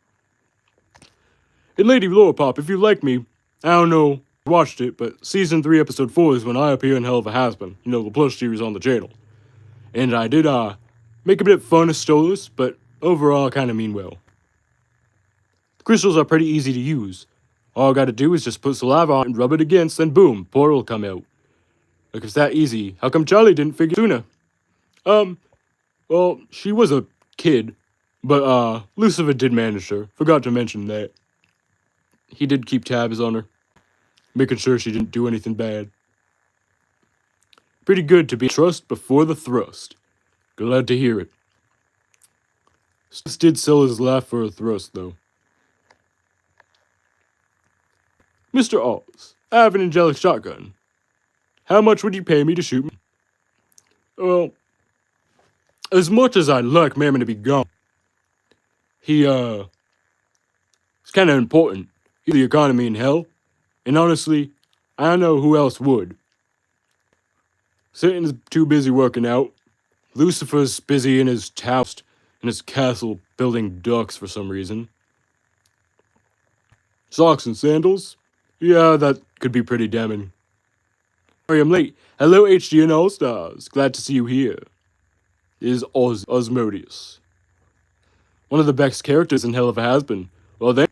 And Lady Lorepop, if you like me, I don't know if you watched it, but Season 3, Episode 4 is when I appear in Helluva Hazbin, the plush series on the channel. And I did, make a bit of fun of Stolas, but overall I kinda mean well. The crystals are pretty easy to use. All I gotta do is just put saliva on and rub it against, then boom, portal will come out. Like, it's that easy. How come Charlie didn't figure sooner? Well, she was a kid, but, Lucifer did manage her. Forgot to mention that. He did keep tabs on her, making sure she didn't do anything bad. Pretty good to be trust before the thrust. Glad to hear it. This did sell his life for a thrust, though. Mr. Oz, I have an angelic shotgun. How much would you pay me to shoot me? Well, as much as I'd like Mammon to be gone, it's kind of important. He's the economy in hell, and honestly, I don't know who else would. Satan's too busy working out. Lucifer's busy in his house, in his castle, building ducks for some reason. Socks and sandals? Yeah, that could be pretty damning. Sorry I'm late. Hello, HGN All-Stars. Glad to see you here. Is Asmodeus. One of the best characters in Helluva Hazbin. Well then,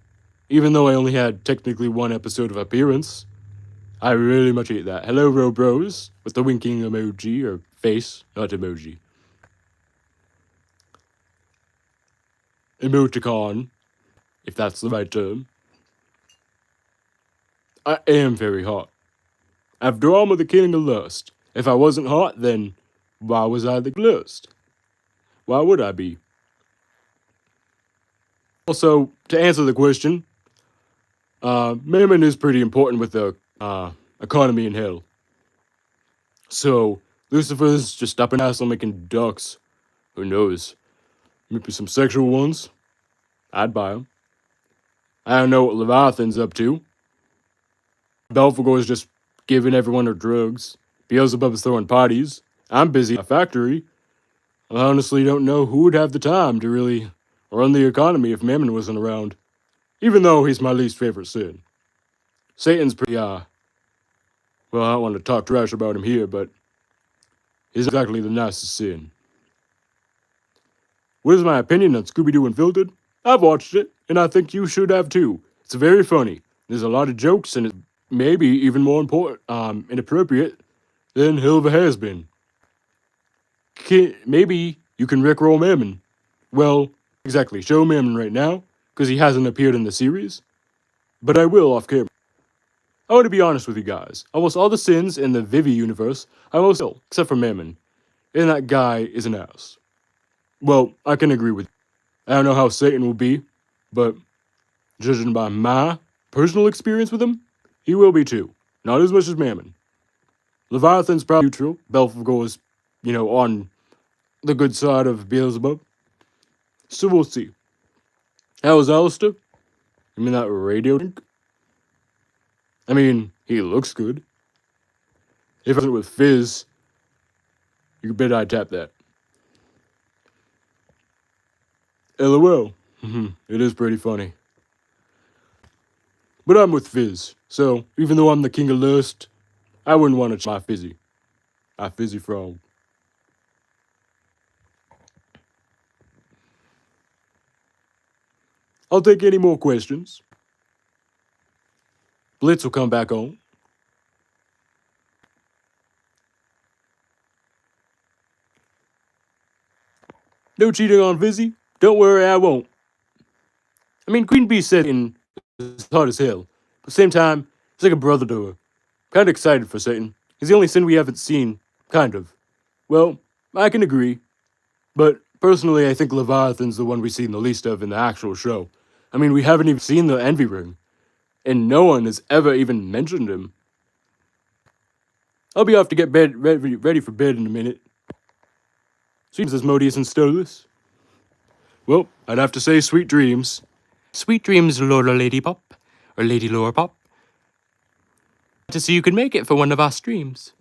even though I only had technically one episode of appearance, I really much hate that. Hello, Robros, with the winking emoji, or face, not emoji. Emoticon, if that's the right term. I am very hot. After all, I'm the king of lust. If I wasn't hot, then why was I the lust? Why would I be? Also, to answer the question, Mammon is pretty important with the economy in hell. So, Lucifer's just up an asshole making ducks. Who knows? Maybe some sexual ones. I'd buy them. I don't know what Leviathan's up to. Belphegor's just giving everyone their drugs. Beelzebub's throwing parties. I'm busy at a factory. I honestly don't know who would have the time to really run the economy if Mammon wasn't around. Even though he's my least favorite sin. Satan's pretty, well, I don't want to talk trash about him here, but he's exactly the nicest sin. What is my opinion on Scooby-Doo Unfiltered? I've watched it, and I think you should have too. It's very funny. There's a lot of jokes, and it's maybe even more important, inappropriate than Helluva has been. Maybe you can rickroll Mammon. Well, exactly, show Mammon right now, because he hasn't appeared in the series. But I will off camera. I want to be honest with you guys. Almost all the sins in the Vivi universe I almost kill, except for Mammon. And that guy is an ass. Well, I can agree with you. I don't know how Satan will be, but judging by my personal experience with him, he will be too. Not as much as Mammon. Leviathan's probably neutral. Belphegor is, on the good side of Beelzebub. So we'll see. How is Alistair? You mean that radio drink? I mean, he looks good. If I wasn't with Fizz, you bet I'd tap that. LOL. It is pretty funny. But I'm with Fizz, so even though I'm the king of lust, I wouldn't want to try Fizzy. My Fizzy frog. I'll take any more questions. Blitz will come back on. No cheating on Fizzy? Don't worry, I won't. I mean, Queen Bee said Satan is hot as hell. But at the same time, he's like a brother to her. Kinda excited for Satan. He's the only sin we haven't seen. Kind of. Well, I can agree. But personally, I think Leviathan's the one we've seen the least of in the actual show. I mean, we haven't even seen the Envy Ring. And no one has ever even mentioned him. I'll be off to get ready for bed in a minute. Sweet Asmodeus and Stolas. Well, I'd have to say sweet dreams. Sweet dreams, Lord or Lady Pop, or Lady Lore Pop. To see you can make it for one of our streams.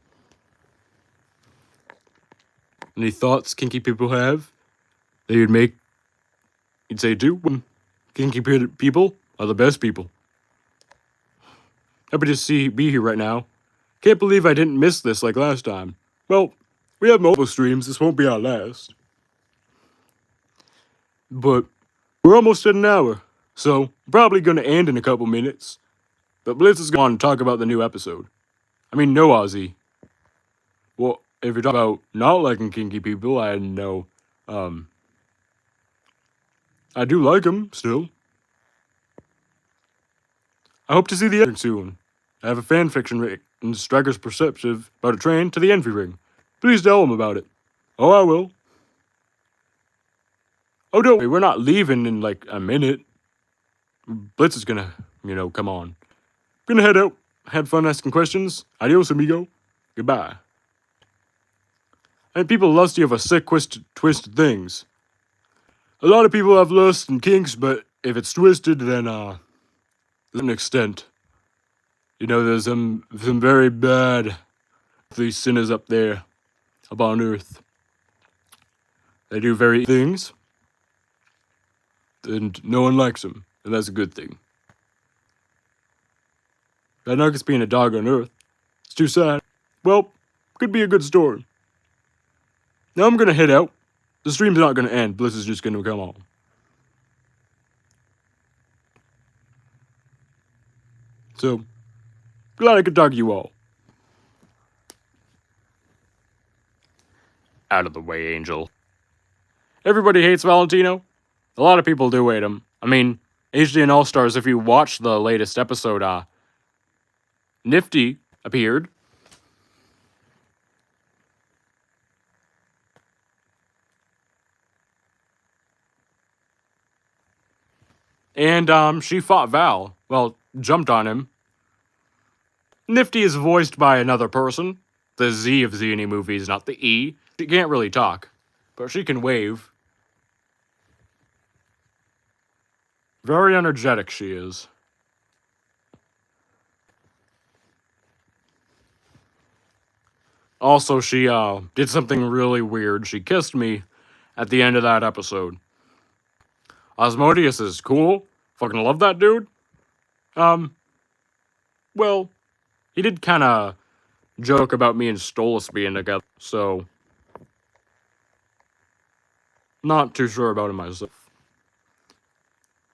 Any thoughts kinky people have that you'd say do? Kinky people are the best people. Happy to be here right now. Can't believe I didn't miss this like last time. Well, we have multiple streams. This won't be our last. But we're almost at an hour, so probably gonna end in a couple minutes. But Blitz is going to talk about the new episode. I mean, no Ozzy. Well, if you're talking about not liking kinky people, I know. I do like them still. I hope to see the end soon. I have a fan fiction written, Striker's Perceptive, about a train to the Envy Ring. Please tell him about it. Oh, I will. Oh, don't worry, we're not leaving in like a minute. Blitz is gonna, come on. Gonna head out. Had fun asking questions. Adios, amigo. Goodbye. And people lusty of a sick, twisted things. A lot of people have lust and kinks, but if it's twisted, then, to an extent. There's some very bad, these sinners up there, up on earth. They do very things, and no one likes them, and that's a good thing. That Nuggets being a dog on earth, it's too sad. Well, could be a good story. Now I'm gonna head out. The stream's not gonna end. Blitz is just gonna come on. So, glad I could talk to you all. Out of the way, Angel. Everybody hates Valentino. A lot of people do hate him. I mean, HDN All-Stars, if you watch the latest episode, Nifty appeared. And, she fought Val. Well, jumped on him. Nifty is voiced by another person. The Z of Z movies, not the E. She can't really talk, but she can wave. Very energetic she is. Also, she did something really weird. She kissed me at the end of that episode. Asmodeus is cool. Fucking love that dude. Well, he did kind of joke about me and Stolas being together, so not too sure about it myself.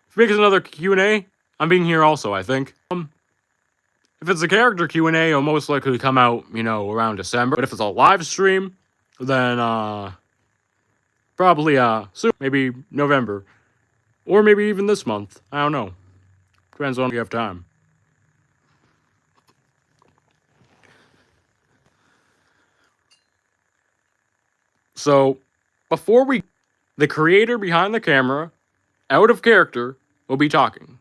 If he makes another Q&A, I'm being here also, I think. If it's a character Q&A, it'll most likely come out, around December. But if it's a live stream, then, probably, soon. Maybe November. Or maybe even this month. I don't know. Depends on if you have time. So, the creator behind the camera, out of character, will be talking.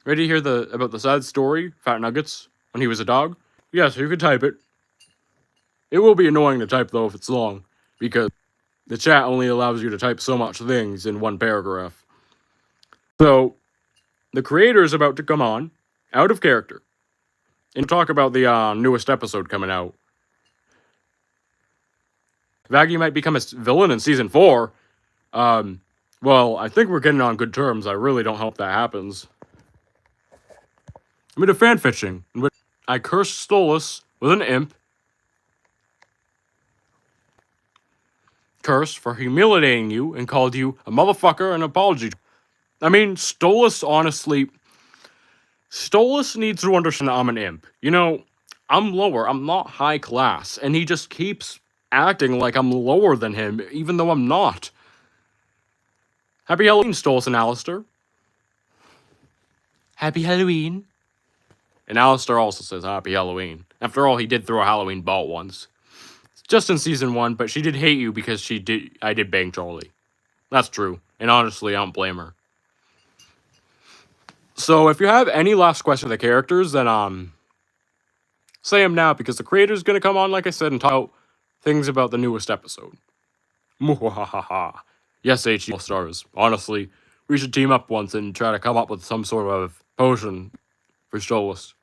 Ready to hear about the sad story, Fat Nuggets, when he was a dog? Yes, you could type it. It will be annoying to type, though, if it's long, because the chat only allows you to type so much things in one paragraph. So, the creator is about to come on, out of character, and talk about the newest episode coming out. Vaggy might become a villain in Season 4. Well, I think we're getting on good terms. I really don't hope that happens. I made a fanfiction in which I cursed Stolas with an imp. Curse for humiliating you and called you a motherfucker and apology. I mean, Stolas needs to understand that I'm an imp. I'm lower. I'm not high class. And he just keeps acting like I'm lower than him, even though I'm not. Happy Halloween, Stolas and Alistair. Happy Halloween. And Alistair also says Happy Halloween. After all, he did throw a Halloween ball once. Just in Season 1, but she did hate you because I did bang Charlie. That's true. And honestly, I don't blame her. So, if you have any last questions for the characters, then, say them now, because the creator's gonna come on, like I said, and talk things about the newest episode. Muhahaha. Yes, HE All-Stars. Honestly, we should team up once and try to come up with some sort of potion for Stolas.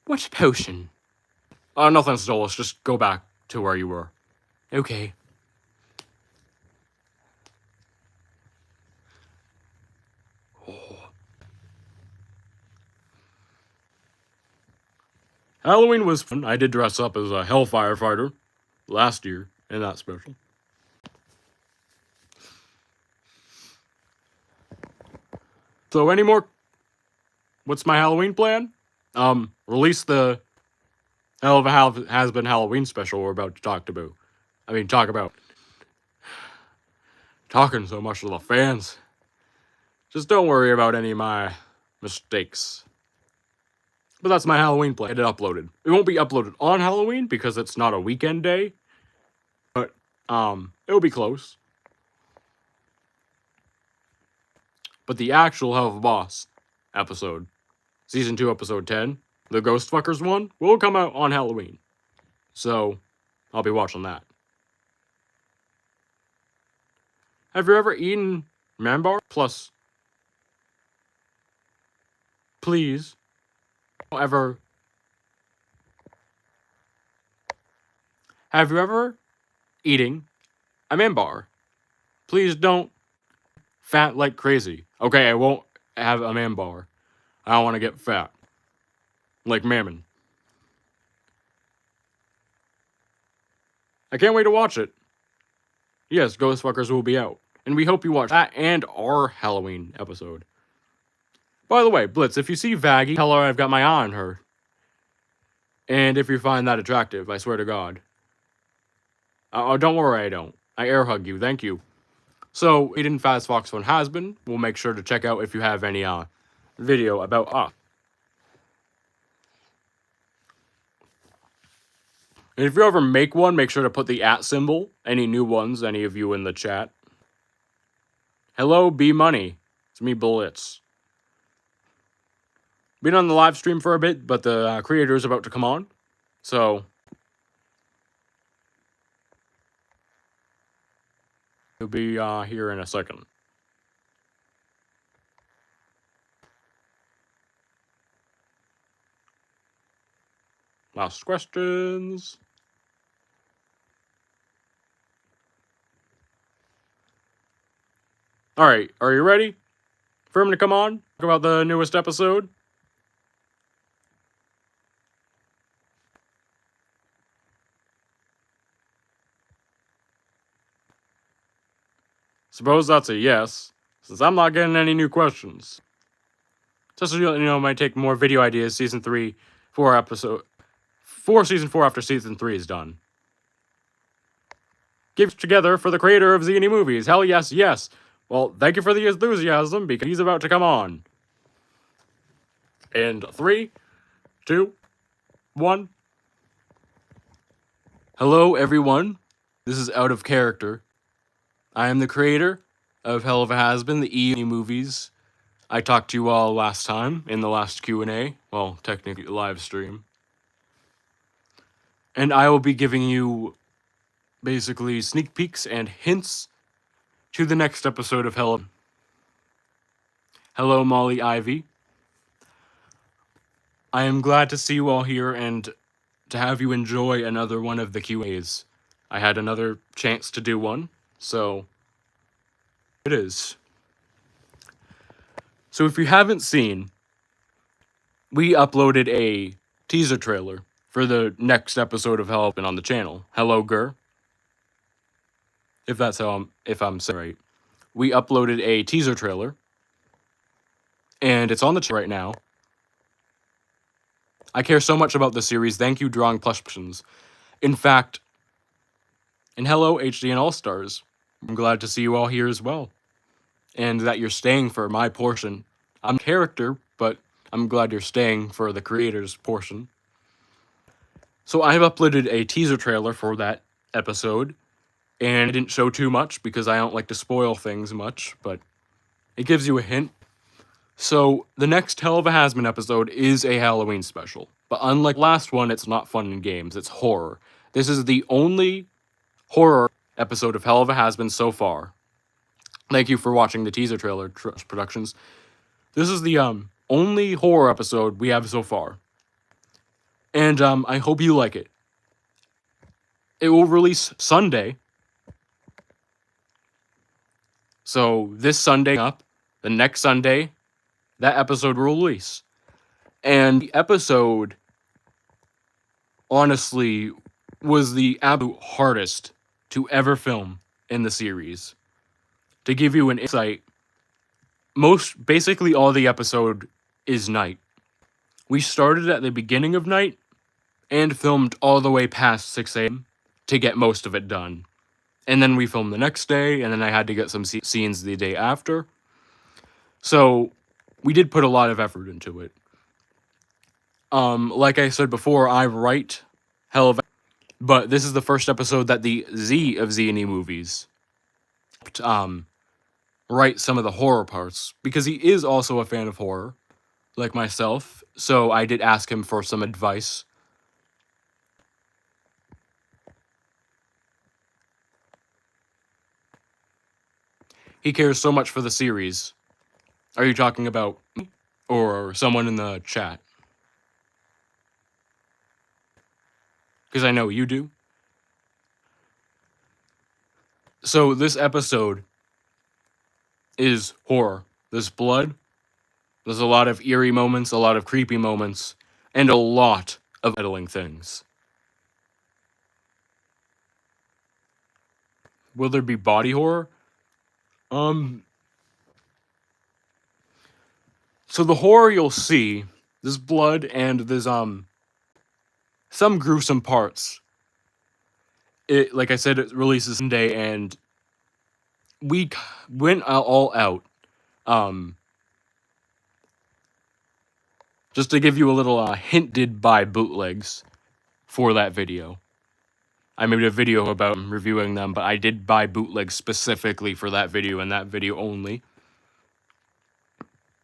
What potion? Nothing, Stolas. Just go back to where you were. Okay. Halloween was fun. I did dress up as a Hellfire fighter last year in that special. So any more? What's my Halloween plan? Release the Helluva Hazbin Halloween special we're about to talk about. Talk about. Talking so much to the fans. Just don't worry about any of my mistakes. But that's my Halloween plan. Get it uploaded. It won't be uploaded on Halloween because it's not a weekend day. But, it'll be close. But the actual Helluva Boss episode, Season 2, Episode 10, the Ghost Fuckers one, will come out on Halloween. So, I'll be watching that. Have you ever eaten Manbar? Plus, please, don't ever... Have you ever eating a Manbar? Please don't fat like crazy. Okay, I won't have a Manbar. I don't want to get fat. Like Mammon. I can't wait to watch it. Yes, Ghostfuckers will be out. And we hope you watch that and our Halloween episode. By the way, Blitz, if you see Vaggie, tell her I've got my eye on her. And if you find that attractive, I swear to God. Oh, don't worry, I don't. I air hug you, thank you. So, Aiden Fast Fox One Hazbin, we'll make sure to check out if you have any video about us. And if you ever make one, make sure to put the @ symbol. Any new ones, any of you in the chat. Hello, B Money. It's me, Blitz. Been on the live stream for a bit, but the creator is about to come on. So, he'll be here in a second. Last questions. Alright, are you ready for him to come on? Talk about the newest episode? Suppose that's a yes, since I'm not getting any new questions. Just so you know, it might take more video ideas, Season 3, 4 Season 4 after Season 3 is done. Give together for the creator of Zany Movies. Hell yes, yes. Well, thank you for the enthusiasm, because he's about to come on. And 3, 2, 1. Hello, everyone. This is Out of Character. I am the creator of Helluva Hazbin, the E movies. I talked to you all last time in the last Q&A. Well, technically live stream. And I will be giving you basically sneak peeks and hints to the next episode of Helluva. Hello, Molly Ivy. I am glad to see you all here and to have you enjoy another one of the Q&As. I had another chance to do one, so it is. So if you haven't seen, we uploaded a teaser trailer for the next episode of Helluva on the channel. Hello, Gur. If that's how I'm saying right. We uploaded a teaser trailer, and it's on the channel right now. I care so much about this series. Thank you, Drawing Plush Potions. In fact, and hello, HD and All-Stars. I'm glad to see you all here as well. And that you're staying for my portion. I'm a character, but I'm glad you're staying for the creator's portion. So I've uploaded a teaser trailer for that episode, and I didn't show too much because I don't like to spoil things much, but it gives you a hint. So the next Helluva Hazbin episode is a Halloween special, but unlike last one, it's not fun and games, it's horror. This is the only horror episode of Helluva Hazbin so far. Thank you for watching the teaser trailer, Trust Productions. This is the only horror episode we have so far. And I hope you like it. It will release Sunday. So this Sunday up, the next Sunday, that episode will release. And the episode, honestly, was the absolute hardest to ever film in the series. To give you an insight, basically all the episode is night. We started at the beginning of night and filmed all the way past 6 a.m. to get most of it done. And then we filmed the next day, and then I had to get some scenes the day after. So we did put a lot of effort into it. Like I said before, I write Helluva, but this is the first episode that the Z of Z&E movies write some of the horror parts, because he is also a fan of horror, like myself, so I did ask him for some advice. He cares so much for the series. Are you talking about me or someone in the chat? Because I know you do. So this episode is horror. There's blood. There's a lot of eerie moments, a lot of creepy moments, and a lot of unsettling things. Will there be body horror? So the horror you'll see, there's blood and there's some gruesome parts. It, like I said, it releases Sunday, and we went all out. Just to give you a little hint, did buy bootlegs for that video. I made a video about reviewing them, but I did buy bootlegs specifically for that video and that video only.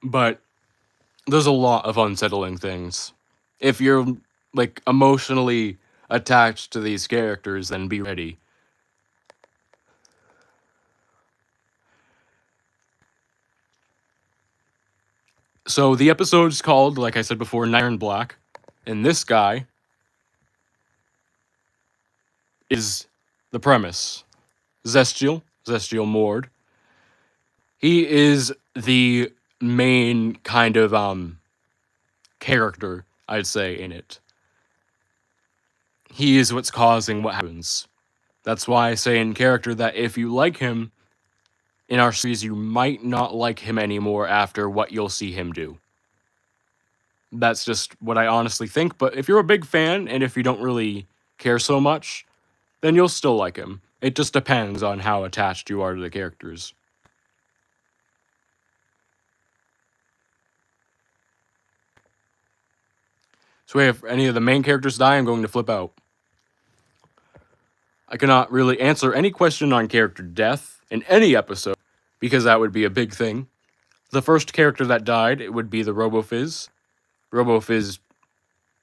But there's a lot of unsettling things. If you're like emotionally attached to these characters, then be ready. So the episode's called, like I said before, Night in Black, and this guy is the premise. Zestial Mord. He is the main kind of character, I'd say, in it. He is what's causing what happens. That's why I say in character that if you like him in our series, you might not like him anymore after what you'll see him do. That's just what I honestly think, but if you're a big fan and if you don't really care so much, then you'll still like him. It just depends on how attached you are to the characters. So if any of the main characters die, I'm going to flip out. I cannot really answer any question on character death in any episode, because that would be a big thing. The first character that died, it would be the RoboFizz. RoboFizz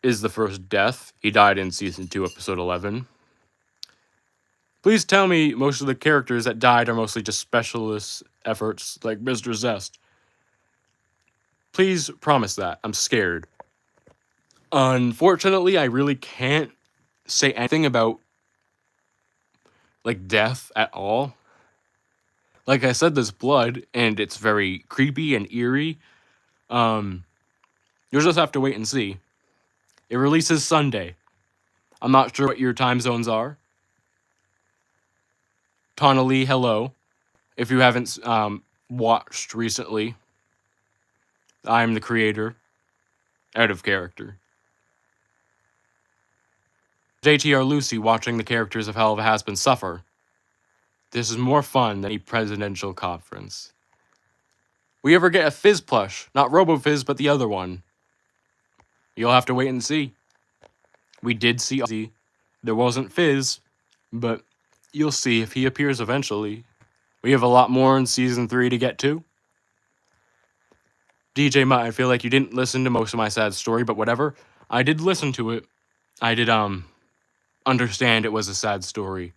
is the first death. He died in Season 2, Episode 11. Please tell me most of the characters that died are mostly just specialist efforts, like Mr. Zest. Please promise that. I'm scared. Unfortunately, I really can't say anything about like death at all. Like I said, there's blood, and it's very creepy and eerie. You'll just have to wait and see. It releases Sunday. I'm not sure what your time zones are. Tonali, hello. If you haven't watched recently, I'm the creator. Out of character. JTR Lucy watching the characters of Helluva Hazbin suffer. This is more fun than a presidential conference. We ever get a Fizz plush? Not RoboFizz, but the other one. You'll have to wait and see. We did see Ozzy. There wasn't Fizz, but you'll see if he appears eventually. We have a lot more in Season 3 to get to. DJ Mutt, I feel like you didn't listen to most of my sad story, but whatever. I did listen to it. I did, understand it was a sad story.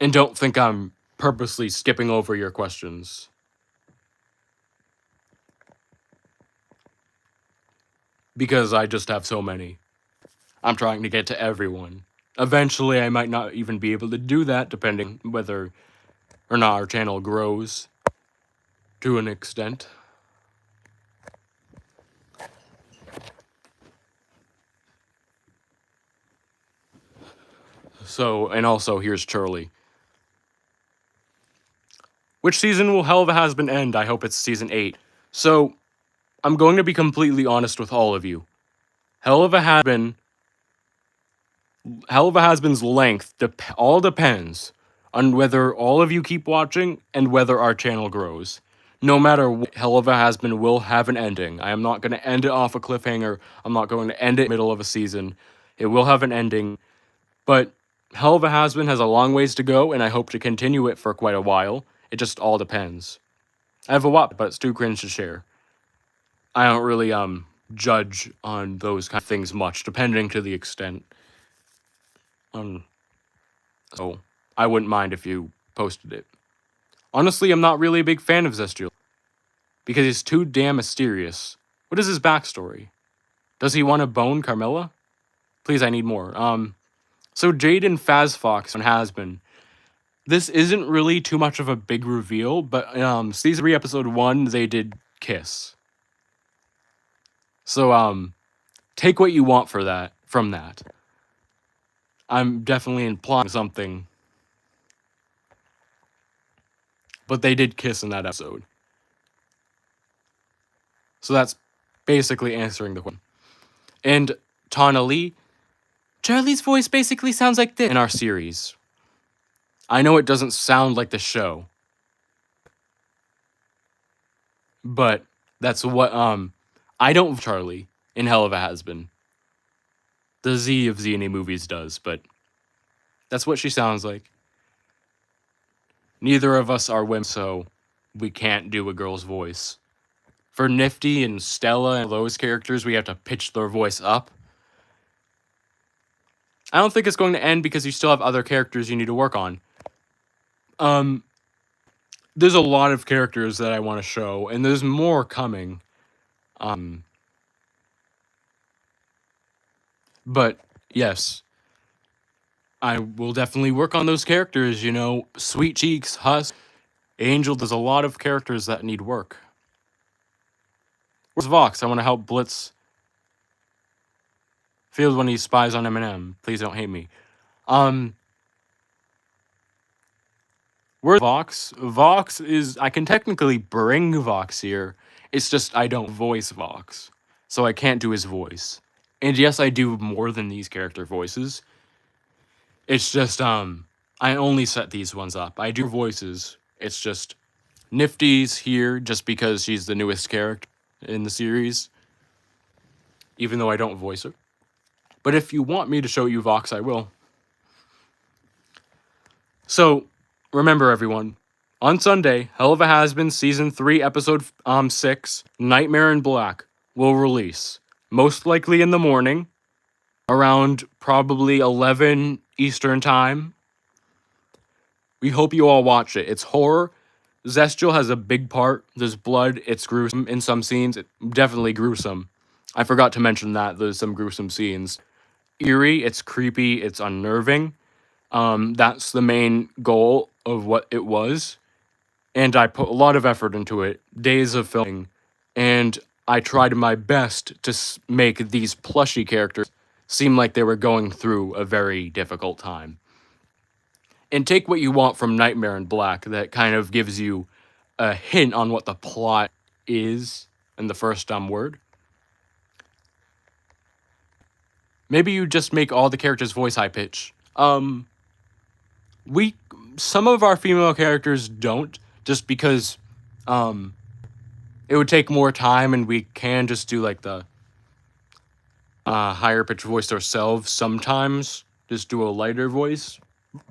And don't think I'm purposely skipping over your questions. Because I just have so many. I'm trying to get to everyone. Eventually, I might not even be able to do that, depending whether or not our channel grows to an extent. So, and also, here's Charlie. Which season will Helluva Hazbin end? I hope it's season 8. So, I'm going to be completely honest with all of you. Helluva Hazbin's length all depends on whether all of you keep watching and whether our channel grows. No matter what, Helluva Hazbin will have an ending. I am not going to end it off a cliffhanger. I'm not going to end it in the middle of a season. It will have an ending. But Helluva Hazbin has a long ways to go, and I hope to continue it for quite a while. It just all depends. I have a lot, but it's too cringe to share. I don't really judge on those kind of things much, depending to the extent. So I wouldn't mind if you posted it. Honestly, I'm not really a big fan of Zestial, because he's too damn mysterious. What is his backstory? Does he want to bone Carmilla? Please, I need more. So Jade and Fazfox and Hazbin. This isn't really too much of a big reveal, but season 3, episode 1, they did kiss. So take what you want from that. I'm definitely implying something. But they did kiss in that episode. So that's basically answering the question. And Tana Lee, Charlie's voice basically sounds like this in our series. I know it doesn't sound like the show, but that's what I don't Charlie in Helluva Hazbin. The Z of ZNA movies does, but that's what she sounds like. Neither of us are women, so we can't do a girl's voice. For Nifty and Stella and those characters, we have to pitch their voice up. I don't think it's going to end because you still have other characters you need to work on. There's a lot of characters that I want to show, and there's more coming. But yes, I will definitely work on those characters, you know, Sweet Cheeks, Husk, Angel. There's a lot of characters that need work. Where's Vox? I want to help Blitz feels when he spies on Eminem. Please don't hate me. Where's Vox? Vox is... I can technically bring Vox here. It's just I don't voice Vox. So I can't do his voice. And yes, I do more than these character voices. It's just, I only set these ones up. I do voices. It's just... Nifty's here just because she's the newest character in the series. Even though I don't voice her. But if you want me to show you Vox, I will. So, remember everyone, on Sunday, Helluva Hazbin Season 3, Episode 6, Nightmare in Black, will release. Most likely in the morning, around probably 11 Eastern Time. We hope you all watch it. It's horror. Zestial has a big part. There's blood. It's gruesome in some scenes. It's definitely gruesome. I forgot to mention that. There's some gruesome scenes. Eerie, it's creepy, it's unnerving. That's the main goal of what it was. And I put a lot of effort into it. Days of filming. And I tried my best to make these plushy characters seem like they were going through a very difficult time. And take what you want from Nightmare in Black. That kind of gives you a hint on what the plot is in the first word. Maybe you just make all the characters voice high pitch. Some of our female characters don't, just because it would take more time, and we can just do like the higher pitch voice ourselves sometimes. Just do a lighter voice,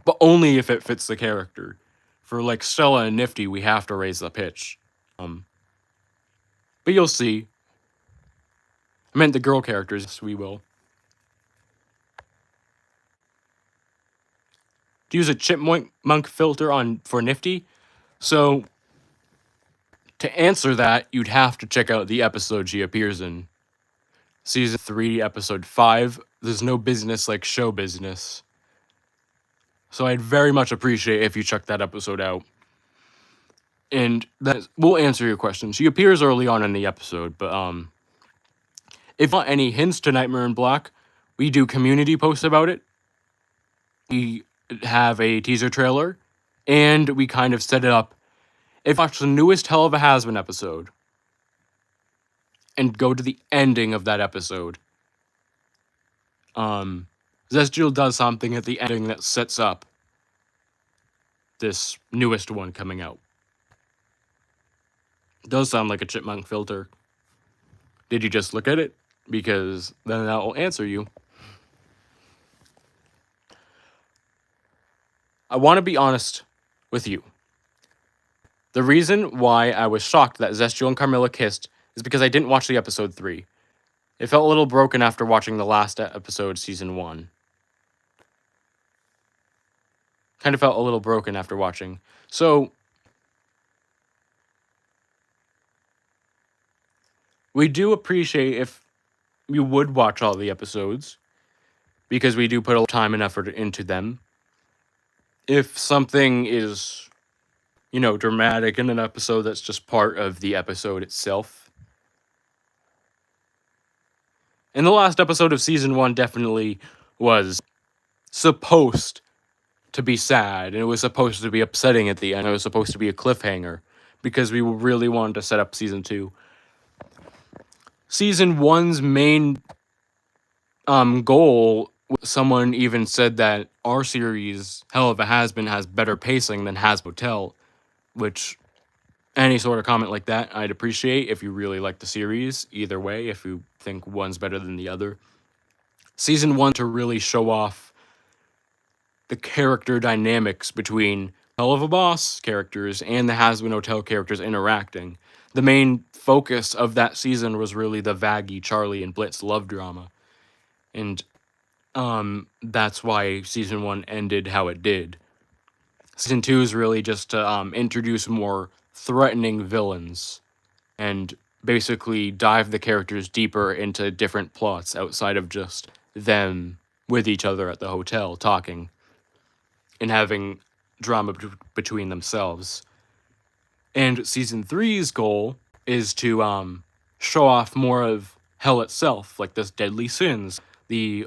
but only if it fits the character. For like Stella and Nifty, we have to raise the pitch. But you'll see. I meant the girl characters, we will. to use a chipmunk filter for Nifty. So, to answer that, you'd have to check out the episode she appears in. Season 3, episode 5, There's No Business Like Show Business. So I'd very much appreciate if you check that episode out. And that will answer your question. She appears early on in the episode, but if you want any hints to Nightmare in Black, we do community posts about it. We have a teaser trailer, and we kind of set it up. If you watch the newest Helluva Hazbin episode, and go to the ending of that episode, Zestiel does something at the ending that sets up this newest one coming out. It does sound like a chipmunk filter. Did you just look at it? Because then that will answer you. I want to be honest with you. The reason why I was shocked that Zestiel and Carmilla kissed is because I didn't watch the episode 3. It felt a little broken after watching the last episode, season 1. Kind of felt a little broken after watching. So, we do appreciate if you would watch all the episodes, because we do put a lot of time and effort into them. If something is, dramatic in an episode, that's just part of the episode itself. And the last episode of season 1 definitely was supposed to be sad, and it was supposed to be upsetting at the end. It was supposed to be a cliffhanger, because we really wanted to set up season 2. Season 1's main goal, someone even said that our series, Helluva Hazbin, has better pacing than Hazbin Hotel, which any sort of comment like that I'd appreciate if you really like the series. Either way, if you think one's better than the other. Season 1 to really show off the character dynamics between Helluva Boss characters and the Hazbin Hotel characters interacting. The main focus of that season was really the Vaggie, Charlie, and Blitz love drama. And that's why season 1 ended how it did. Season 2 is really just to introduce more threatening villains and basically dive the characters deeper into different plots outside of just them with each other at the hotel talking and having drama between themselves. And season 3's goal is to show off more of hell itself, like this deadly sins, the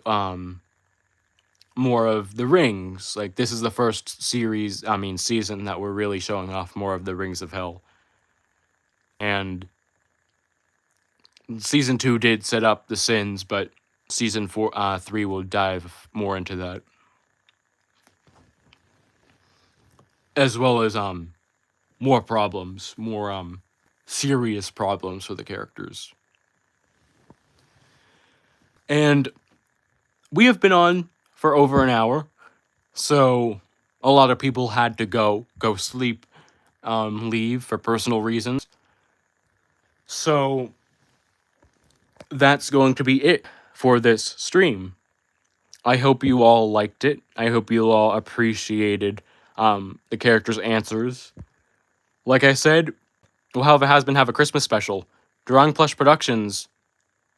more of the rings. Like, this is the first season that we're really showing off more of the rings of hell. And season 2 did set up the sins, but season 3 will dive more into that. As well as more problems, more serious problems for the characters. And we have been on for over an hour, so a lot of people had to go sleep, leave for personal reasons. So that's going to be it for this stream. I hope you all liked it. I hope you all appreciated the characters' answers. Like I said, we'll have a Christmas special. Drawing Plush Productions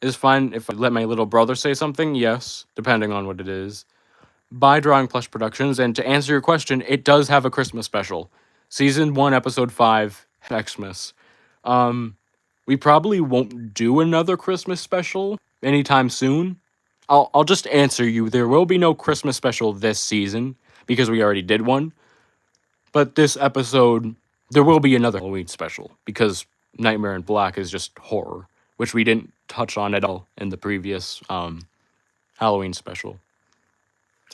is fine. If I let my little brother say something, yes, depending on what it is. Buy Drawing Plush Productions, and to answer your question, it does have a Christmas special. Season 1, Episode 5, Xmas. We probably won't do another Christmas special anytime soon. I'll just answer you. There will be no Christmas special this season, because we already did one. But this episode, there will be another Halloween special, because Nightmare in Black is just horror, which we didn't touch on at all in the previous Halloween special.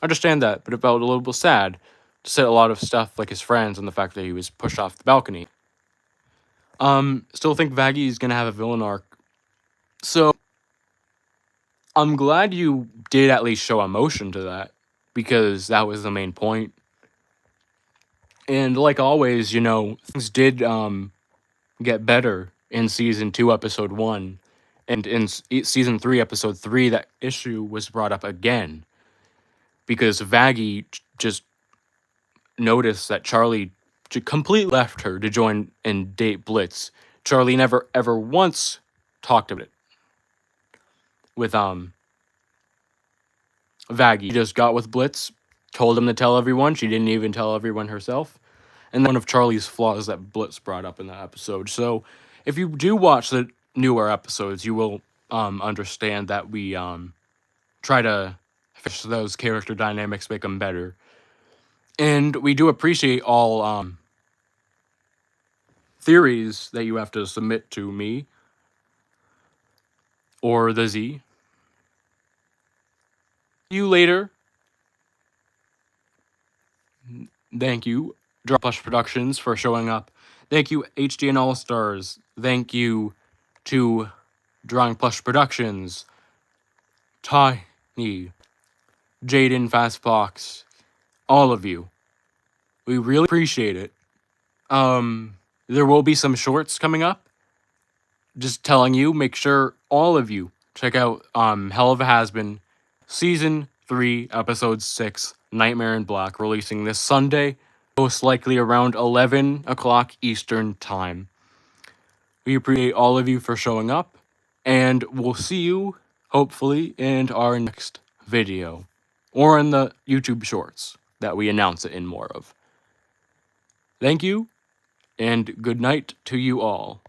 I understand that, but it felt a little bit sad to say a lot of stuff like his friends and the fact that he was pushed off the balcony. Still think Vaggie is gonna have a villain arc. So I'm glad you did at least show emotion to that, because that was the main point. And like always, things did get better in season 2, episode 1, and in season 3, episode 3, that issue was brought up again, because Vaggie just noticed that Charlie completely left her to join and date Blitz. Charlie never ever once talked about it with Vaggie. She just got with Blitz, told him to tell everyone. She didn't even tell everyone herself. And one of Charlie's flaws that Blitz brought up in that episode. So if you do watch the newer episodes, you will understand that we try to fix those character dynamics, make them better. And we do appreciate all theories that you have to submit to me or the Z. See you later. Thank you, Drop Plush Productions, for showing up. Thank you, HDN All Stars. Thank you to Drawing Plush Productions, Tiny, Jaden Fastbox, all of you. We really appreciate it. There will be some shorts coming up. Just telling you, make sure all of you check out Helluva Hazbin, Season 3, Episode 6, Nightmare in Black, releasing this Sunday, most likely around 11 o'clock Eastern Time. We appreciate all of you for showing up, and we'll see you, hopefully, in our next video, or in the YouTube Shorts that we announce it in more of. Thank you, and good night to you all.